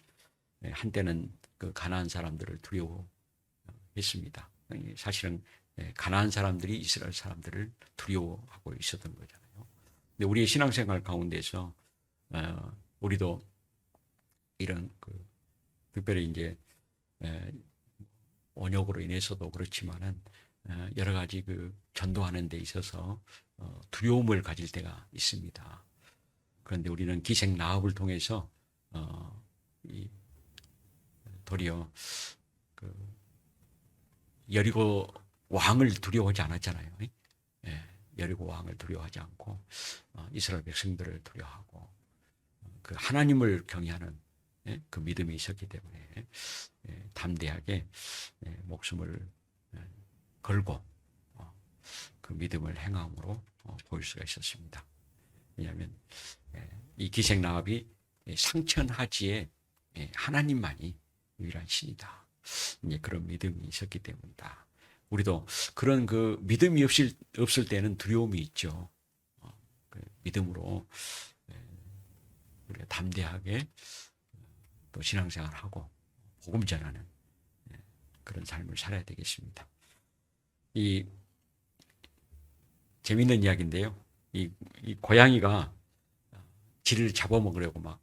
한때는 그 가나안 사람들을 두려워했습니다. 사실은 가나안 사람들이 이스라엘 사람들을 두려워하고 있었던 거잖아요. 근데 우리의 신앙생활 가운데서 우리도 이런 특별히 이제 에, 원역으로 인해서도 그렇지만은 여러 가지 그 전도하는 데 있어서 두려움을 가질 때가 있습니다. 그런데 우리는 기생 라합을 통해서 도리어 그 여리고 왕을 두려워하지 않았잖아요. 여리고 왕을 두려워하지 않고 이스라엘 백성들을 두려워하고 그 하나님을 경외하는 그 믿음이 있었기 때문에 담대하게 목숨을 걸고 그 믿음을 행함으로 보일 수가 있었습니다. 왜냐하면 이 기생 라합이 상천하지에 하나님만이 유일한 신이다. 그런 믿음이 있었기 때문이다. 우리도 그런 그 믿음이 없을 때는 두려움이 있죠. 그 믿음으로 우리가 담대하게 또 신앙생활하고 복음 전하는 그런 삶을 살아야 되겠습니다. 이 재미있는 이야기인데요. 이 고양이가 쥐를 잡아먹으려고 막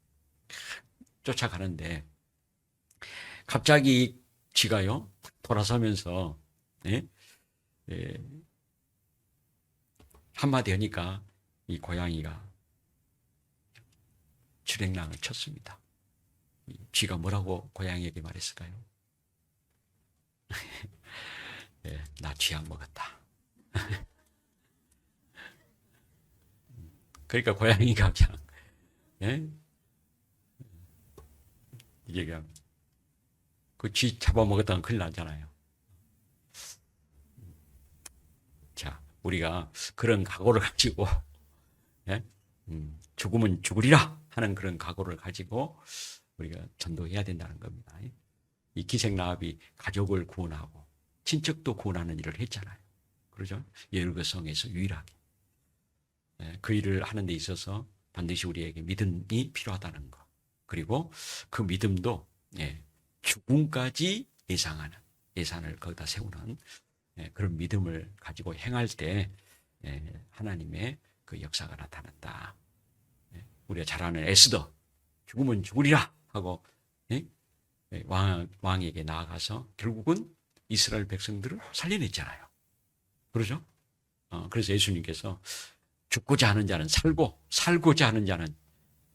쫓아가는데 갑자기 쥐가요 돌아서면서 한마디 하니까 이 고양이가 주랭랑을 쳤습니다. 쥐가 뭐라고 고양이에게 말했을까요? 나 쥐 안 먹었다. 그러니까 고양이가 그냥 이게 그냥 그 쥐 잡아먹었다면 큰일 나잖아요. 자, 우리가 그런 각오를 가지고 죽으면 죽으리라 하는 그런 각오를 가지고 우리가 전도해야 된다는 겁니다. 이 기생 라합이 가족을 구원하고 친척도 구원하는 일을 했잖아요. 그러죠? 여리고 성에서 유일하게 그 일을 하는 데 있어서 반드시 우리에게 믿음이 필요하다는 것. 그리고 그 믿음도 죽음까지 예산을 거기다 세우는 그런 믿음을 가지고 행할 때 하나님의 그 역사가 나타난다. 우리가 잘 아는 에스더 죽으면 죽으리라 하고 왕에게 나아가서 결국은 이스라엘 백성들을 살려냈잖아요. 그러죠? 그래서 예수님께서 죽고자 하는 자는 살고 살고자 하는 자는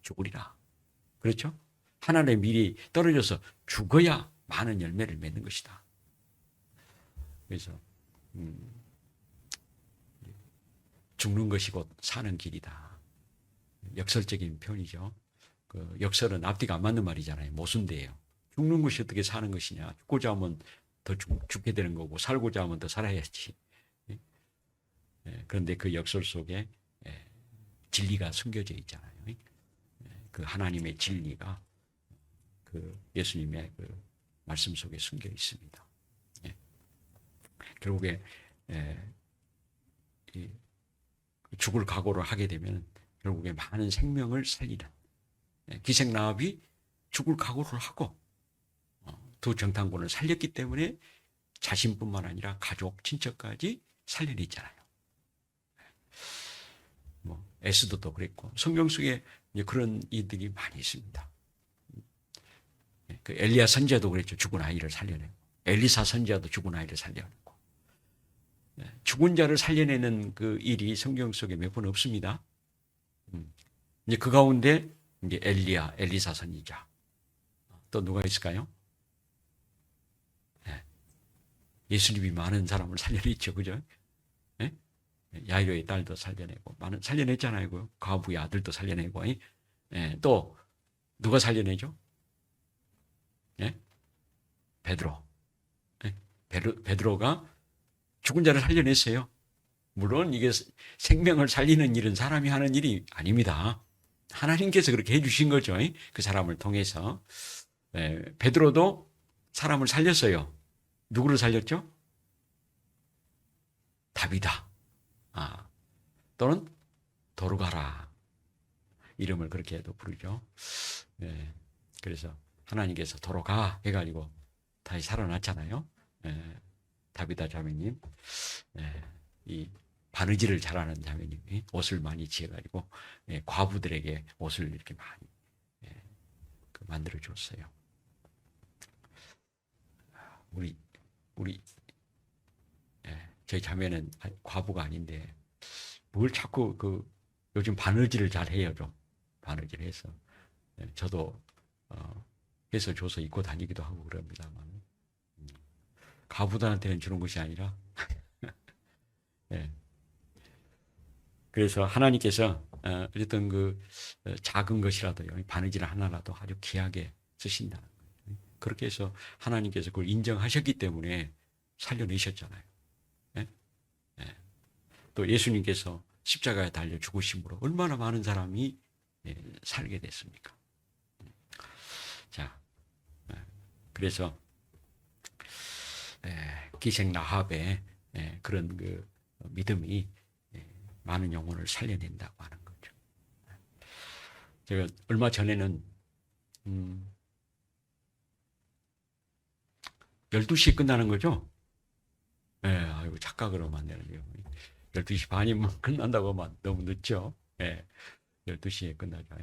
죽으리라. 그렇죠? 하나님의 밀이 떨어져서 죽어야 많은 열매를 맺는 것이다. 그래서 죽는 것이 곧 사는 길이다. 역설적인 표현이죠. 그 역설은 앞뒤가 안 맞는 말이잖아요. 모순돼요. 죽는 것이 어떻게 사는 것이냐. 죽고자 하면 더 죽게 되는 거고 살고자 하면 더 살아야지. 그런데 그 역설 속에 진리가 숨겨져 있잖아요. 그 하나님의 진리가 그 예수님의 그 말씀 속에 숨겨 있습니다. 결국에 죽을 각오를 하게 되면 결국에 많은 생명을 살리는 기생 라합이 죽을 각오를 하고 두 정탐꾼을 살렸기 때문에 자신뿐만 아니라 가족, 친척까지 살려냈잖아요. 에스더도 그랬고 성경 속에 그런 일들이 많이 있습니다. 그 엘리야 선지자도 그랬죠. 죽은 아이를 살려내고 엘리사 선지자도 죽은 아이를 살려내고 죽은 자를 살려내는 그 일이 성경 속에 몇 번 없습니다. 이제 그 가운데 이제 엘리야, 엘리사 선지자 또 누가 있을까요? 예수님이 많은 사람을 살려냈죠, 그죠? 야이로의 딸도 살려내고 많은 살려냈잖아요. 과부의 아들도 살려내고 또 누가 살려내죠? 베드로. 베드로가 죽은 자를 살려냈어요. 물론 이게 생명을 살리는 일은 사람이 하는 일이 아닙니다. 하나님께서 그렇게 해주신 거죠. 그 사람을 통해서. 베드로도 사람을 살렸어요. 누구를 살렸죠? 다비다. 또는 도르가라. 이름을 그렇게도 부르죠. 그래서 하나님께서 도로가 해가지고 다시 살아났잖아요. 다비다 자매님. 이 바느질을 잘하는 자매님이 옷을 많이 지어가지고 과부들에게 옷을 이렇게 많이 만들어 줬어요. 우리 우리 저희 자매는 과부가 아닌데 뭘 자꾸 요즘 바느질을 잘 해요. 좀 바느질 해서 저도 해서 줘서 입고 다니기도 하고 그럽니다만 과부들한테는 주는 것이 아니라 예. 그래서 하나님께서 어쨌든 작은 것이라도요, 바느질 하나라도 아주 귀하게 쓰신다는 거예요. 그렇게 해서 하나님께서 그걸 인정하셨기 때문에 살려내셨잖아요. 예? 예. 또 예수님께서 십자가에 달려 죽으심으로 얼마나 많은 사람이 살게 됐습니까? 자, 그래서 기생 라합의 그런 믿음이 많은 영혼을 살려낸다고 하는 거죠. 제가 얼마 전에는 12시에 끝나는 거죠? 아이고 착각을 하면 안 되는데요. 12시 반이면 끝난다고 하면 너무 늦죠? 12시에 끝나죠.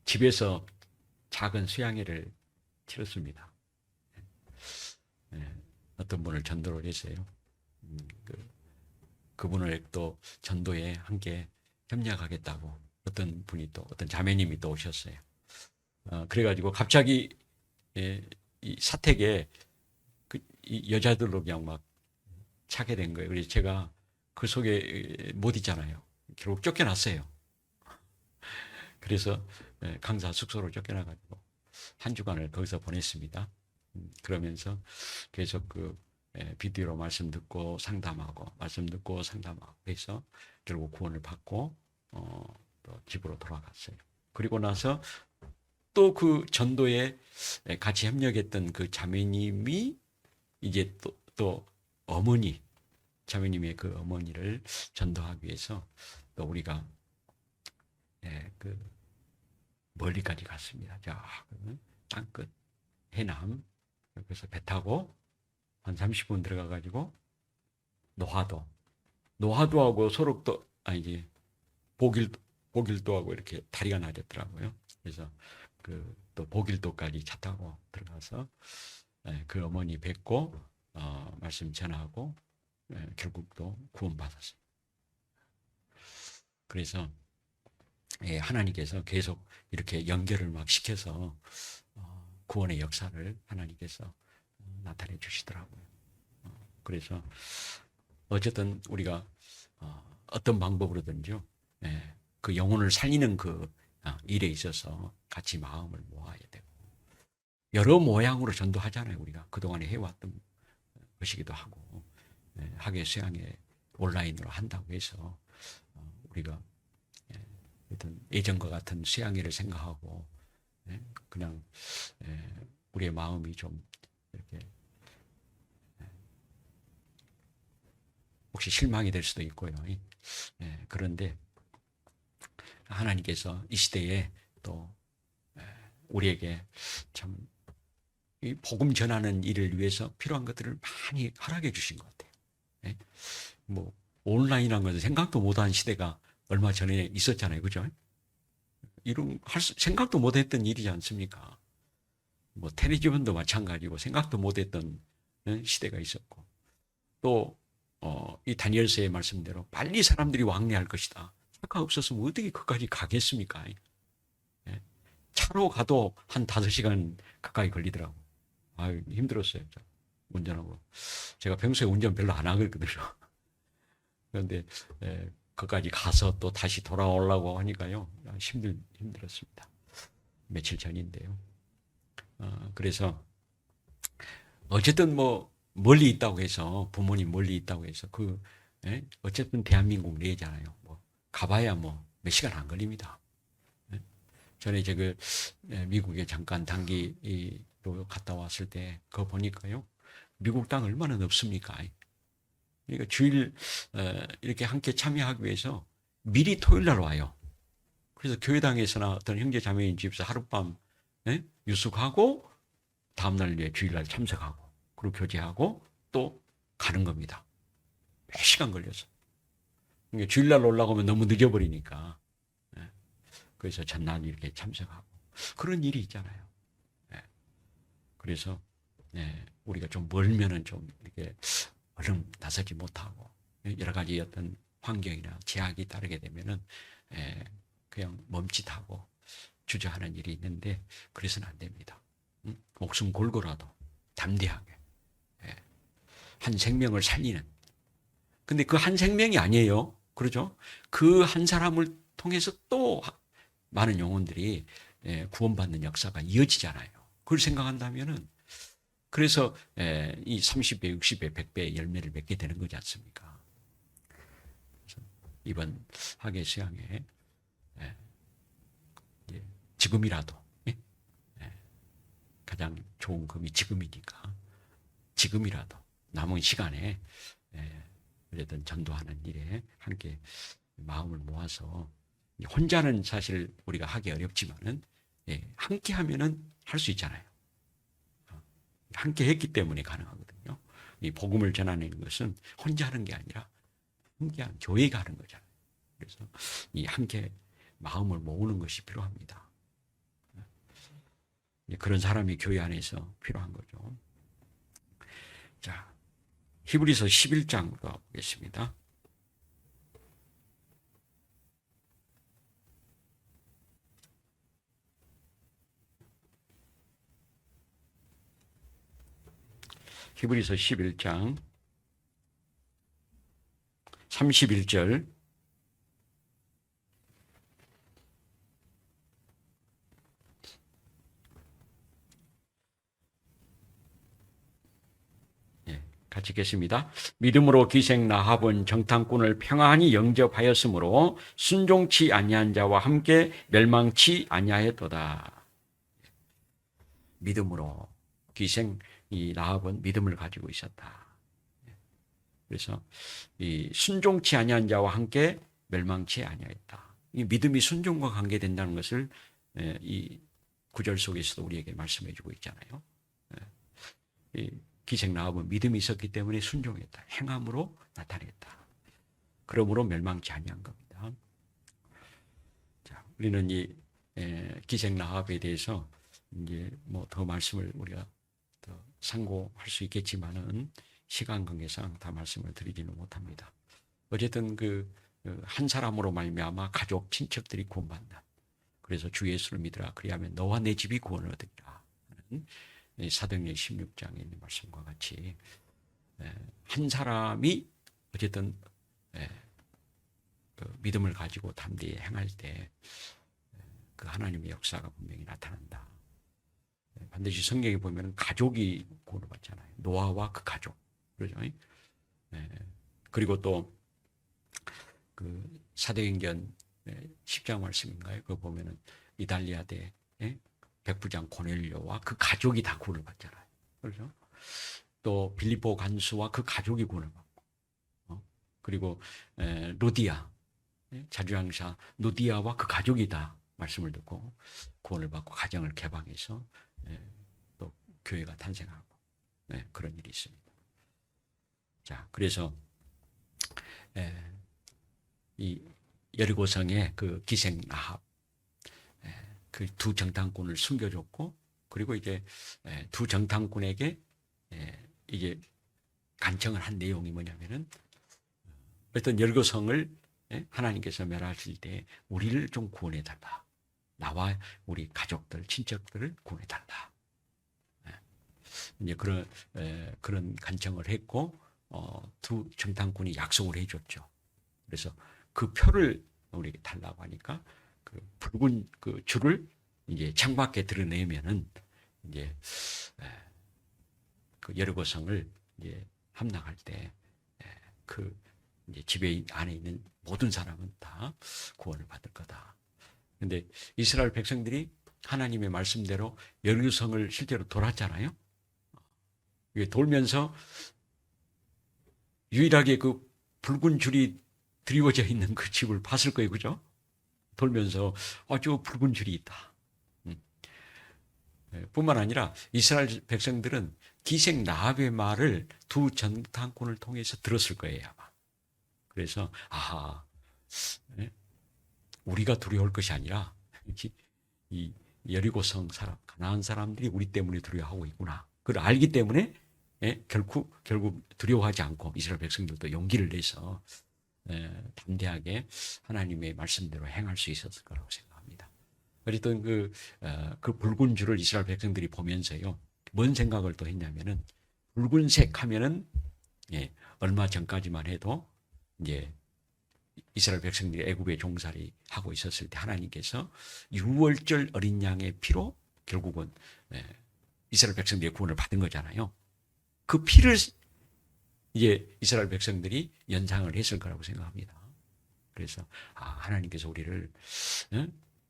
집에서 작은 수양회를 치렀습니다. 어떤 분을 전도를 했어요. 그분을 또 전도에 함께 협력하겠다고 어떤 분이 또 어떤 자매님이 또 오셨어요. 그래가지고 갑자기 이 사택에 이 여자들로 그냥 막 차게 된 거예요. 그래서 제가 그 속에 못 있잖아요. 결국 쫓겨났어요. 그래서 강사 숙소로 쫓겨나가지고 한 주간을 거기서 보냈습니다. 그러면서 계속 비디오로 말씀 듣고 상담하고 해서 결국 구원을 받고 또 집으로 돌아갔어요. 그리고 나서 또 그 전도에 같이 협력했던 그 자매님이 이제 또 어머니, 자매님의 그 어머니를 전도하기 위해서 또 우리가 멀리까지 갔습니다. 땅끝 해남, 그래서 배 타고 한 30분 들어가가지고 노하도하고 소록도 아니지 보길도하고 이렇게 다리가 나졌더라고요. 그래서 또 보길도까지 차 타고 들어가서 그 어머니 뵙고 말씀 전하고 결국 또 구원받았어요. 그래서 하나님께서 계속 이렇게 연결을 막 시켜서 구원의 역사를 하나님께서 나타내 주시더라고요. 그래서 어쨌든 우리가 어떤 방법으로든지요, 그 영혼을 살리는 일에 있어서 같이 마음을 모아야 되고, 여러 모양으로 전도하잖아요. 우리가 그동안에 해왔던 것이기도 하고, 학예 수양회 온라인으로 한다고 해서 우리가 예전과 같은 수양회를 생각하고 그냥 우리의 마음이 좀 이렇게 혹시 실망이 될 수도 있고요. 그런데 하나님께서 이 시대에 또 우리에게 참 이 복음 전하는 일을 위해서 필요한 것들을 많이 허락해 주신 것 같아요. 뭐 온라인이라는 것은 생각도 못한 시대가 얼마 전에 있었잖아요. 그죠? 생각도 못했던 일이지 않습니까? 뭐 텔레비전도 마찬가지고 생각도 못했던 시대가 있었고, 또 이 다니엘서의 말씀대로 빨리 사람들이 왕래할 것이다. 차가 없었으면 어떻게 그까지 가겠습니까? 차로 가도 한 5시간 가까이 걸리더라고. 아유, 힘들었어요. 운전하고. 제가 평소에 운전 별로 안 하거든요. 그런데 거기까지 가서 또 다시 돌아오려고 하니까요, 힘들었습니다. 며칠 전인데요. 그래서 어쨌든 뭐 멀리 있다고 해서, 부모님 멀리 있다고 해서 어쨌든 대한민국 내잖아요. 뭐 가봐야 뭐 몇 시간 안 걸립니다. 전에 미국에 잠깐 단기로 갔다 왔을 때 그거 보니까요, 미국 땅 얼마나 넓습니까? 그러니까 주일 이렇게 함께 참여하기 위해서 미리 토요일 날 와요. 그래서 교회당에서나 어떤 형제 자매인 집에서 하룻밤 유숙하고 다음날 주일날 참석하고 그리고 교제하고 또 가는 겁니다. 몇 시간 걸려서. 그러니까 주일날 올라가면 너무 늦어버리니까. 그래서 전날 이렇게 참석하고 그런 일이 있잖아요. 예. 그래서 우리가 좀 멀면은 좀 이렇게 얼른 나서지 못하고 여러 가지 어떤 환경이나 제약이 따르게 되면은 그냥 멈칫하고 주저하는 일이 있는데 그래서는 안 됩니다. 목숨 걸고라도 담대하게 한 생명을 살리는. 근데 그 한 생명이 아니에요. 그러죠? 그 한 사람을 통해서 또 많은 영혼들이 구원받는 역사가 이어지잖아요. 그걸 생각한다면은 그래서 이 30배, 60배, 100배의 열매를 맺게 되는 거지 않습니까? 이번 학예 수양에 지금이라도 가장 좋은 금이 지금이니까 지금이라도 남은 시간에 어쨌든 전도하는 일에 함께 마음을 모아서 혼자는 사실 우리가 하기 어렵지만은 함께 하면은 할 수 있잖아요. 함께 했기 때문에 가능하거든요. 이 복음을 전하는 것은 혼자 하는 게 아니라 함께한 교회가 하는 거잖아요. 그래서 이 함께 마음을 모으는 것이 필요합니다. 그런 사람이 교회 안에서 필요한 거죠. 자, 히브리서 11장으로 보겠습니다. 히브리서 11장 31절 같이 읽겠습니다. 믿음으로 기생 라합은 정탐꾼을 평안히 영접하였으므로 순종치 아니한 자와 함께 멸망치 아니하였도다. 믿음으로 기생 이 라합은 믿음을 가지고 있었다. 그래서 이 순종치 아니한 자와 함께 멸망치 아니하였다. 이 믿음이 순종과 관계된다는 것을 이 구절 속에서도 우리에게 말씀해 주고 있잖아요. 이 기생 라합은 믿음이 있었기 때문에 순종했다. 행함으로 나타냈다. 그러므로 멸망치 아니한 겁니다. 자, 우리는 이 기생 라합에 대해서 이제 뭐 더 말씀을 우리가 더 상고할 수 있겠지만은 시간 관계상 다 말씀을 드리지는 못합니다. 어쨌든 그 한 사람으로 말미암아 가족 친척들이 구원받는다. 그래서 주 예수를 믿으라. 그리하면 너와 내 집이 구원을 얻으리라. 사도행전 16장에 있는 말씀과 같이 한 사람이 어쨌든 그 믿음을 가지고 담대히 행할 때 그 하나님의 역사가 분명히 나타난다. 반드시 성경에 보면 가족이 구원을 받잖아요. 노아와 그 가족. 그러죠. 그리고 또 그 사도행전 10장 말씀인가요? 그거 보면은 이달리아대 백부장 고넬료와 그 가족이 다 구원을 받잖아요. 그렇죠? 또 빌립보 간수와 그 가족이 구원을 받고, 그리고 루디아 자주양사 루디아와 그 가족이 다 말씀을 듣고 구원을 받고 가정을 개방해서 또 교회가 탄생하고 그런 일이 있습니다. 자, 그래서 이 여리고성의 그 기생 라합 그 두 정탐꾼을 숨겨줬고, 그리고 이제 두 정탐꾼에게 이제 간청을 한 내용이 뭐냐면은 어떤 여리고성을 하나님께서 멸하실 때 우리를 좀 구원해 달라. 나와 우리 가족들, 친척들을 구원해 달라. 이제 그런 간청을 했고, 두 정탐꾼이 약속을 해줬죠. 그래서 그 표를 우리에게 달라고 하니까 그 붉은 그 줄을 이제 창밖에 드러내면은 이제 그 여리고성을 이제 함락할 때 그 이제 집에 안에 있는 모든 사람은 다 구원을 받을 거다. 근데 이스라엘 백성들이 하나님의 말씀대로 여리고성을 실제로 돌았잖아요. 이게 돌면서 유일하게 그 붉은 줄이 드리워져 있는 그 집을 봤을 거예요, 그죠? 돌면서 저 붉은 줄이 있다. 뿐만 아니라 이스라엘 백성들은 기생 라합의 말을 두 정탐꾼을 통해서 들었을 거예요, 아마. 그래서 우리가 두려울 것이 아니라 이 여리고성 사람, 가나안 사람들이 우리 때문에 두려워하고 있구나. 그걸 알기 때문에 결국 두려워하지 않고 이스라엘 백성들도 용기를 내서 담대하게 하나님의 말씀대로 행할 수 있었을 거라고 생각합니다. 어쨌든 그 붉은 줄을 이스라엘 백성들이 보면서요, 뭔 생각을 또 했냐면은, 붉은색 하면은, 얼마 전까지만 해도 이제 이스라엘 백성들이 애굽에 종살이 하고 있었을 때 하나님께서 유월절 어린 양의 피로 결국은 이스라엘 백성들의 구원을 받은 거잖아요. 그 피를 이제 이스라엘 백성들이 연상을 했을 거라고 생각합니다. 그래서 하나님께서 우리를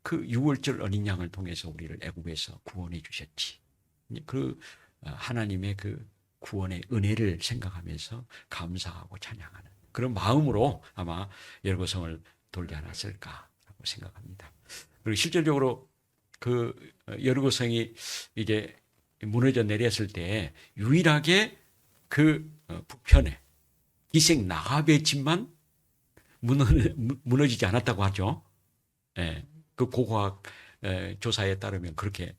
그 유월절 어린 양을 통해서 우리를 애굽에서 구원해 주셨지. 그 하나님의 그 구원의 은혜를 생각하면서 감사하고 찬양하는 그런 마음으로 아마 여리고성을 돌지 않았을까라고 생각합니다. 그리고 실질적으로 그 여리고성이 이제 무너져 내렸을 때 유일하게 그 북편에 기생 라합의 집만 무너지지 않았다고 하죠. 그 고고학 조사에 따르면 그렇게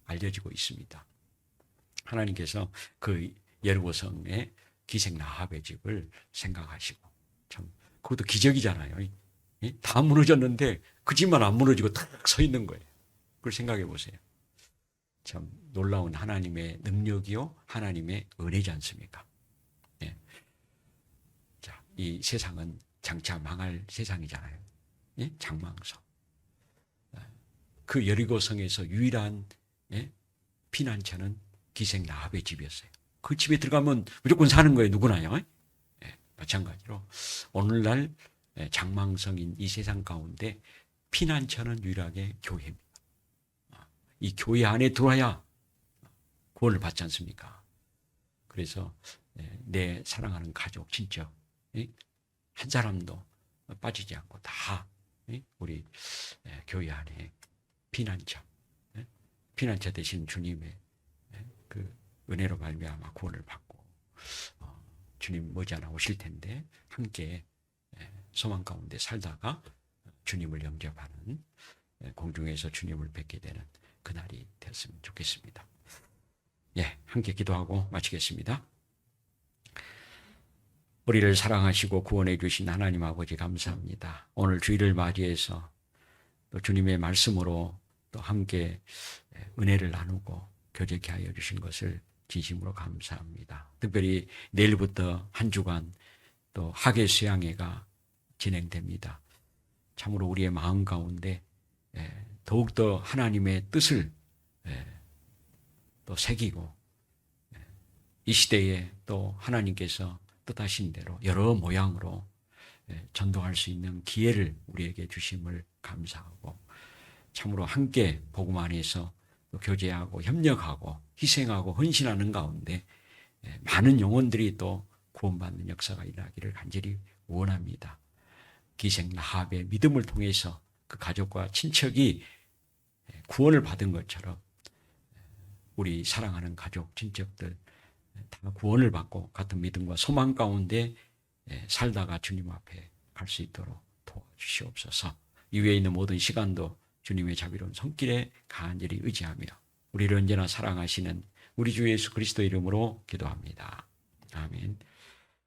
알려지고 있습니다. 하나님께서 그 여리고성의 기생 라합의 집을 생각하시고, 참 그것도 기적이잖아요. 다 무너졌는데 그 집만 안 무너지고 탁 서 있는 거예요. 그걸 생각해 보세요. 참 놀라운 하나님의 능력이요, 하나님의 은혜지 않습니까? 자, 이 세상은 장차 망할 세상이잖아요. 장망성. 그 여리고성에서 유일한 피난처는 기생 라합의 집이었어요. 그 집에 들어가면 무조건 사는 거예요. 누구나요. 마찬가지로 오늘날 장망성인 이 세상 가운데 피난처는 유일하게 교회입니다. 이 교회 안에 들어와야 구원을 받지 않습니까? 그래서 내 사랑하는 가족, 친척 한 사람도 빠지지 않고 다 우리 교회 안에 피난처 되신 주님의 그 은혜로 말미암아 구원을 받고 주님 머지않아 오실 텐데 함께 소망 가운데 살다가 주님을 영접하는, 공중에서 주님을 뵙게 되는 그날이 됐으면 좋겠습니다. 함께 기도하고 마치겠습니다. 우리를 사랑하시고 구원해 주신 하나님 아버지 감사합니다. 오늘 주일을 맞이해서 또 주님의 말씀으로 또 함께 은혜를 나누고 교제케 하여 주신 것을 진심으로 감사합니다. 특별히 내일부터 한 주간 또 학예 수양회가 진행됩니다. 참으로 우리의 마음 가운데 더욱더 하나님의 뜻을 또 새기고 이 시대에 또 하나님께서 뜻하신 대로 여러 모양으로 전도할 수 있는 기회를 우리에게 주심을 감사하고, 참으로 함께 복음 안에서 또 교제하고 협력하고 희생하고 헌신하는 가운데 많은 영혼들이 또 구원받는 역사가 일어나기를 간절히 원합니다. 기생 라합의 믿음을 통해서 그 가족과 친척이 구원을 받은 것처럼 우리 사랑하는 가족, 친척들 다 구원을 받고 같은 믿음과 소망 가운데 살다가 주님 앞에 갈 수 있도록 도와주시옵소서. 이외에 있는 모든 시간도 주님의 자비로운 손길에 간절히 의지하며 우리를 언제나 사랑하시는 우리 주 예수 그리스도 이름으로 기도합니다. 아멘.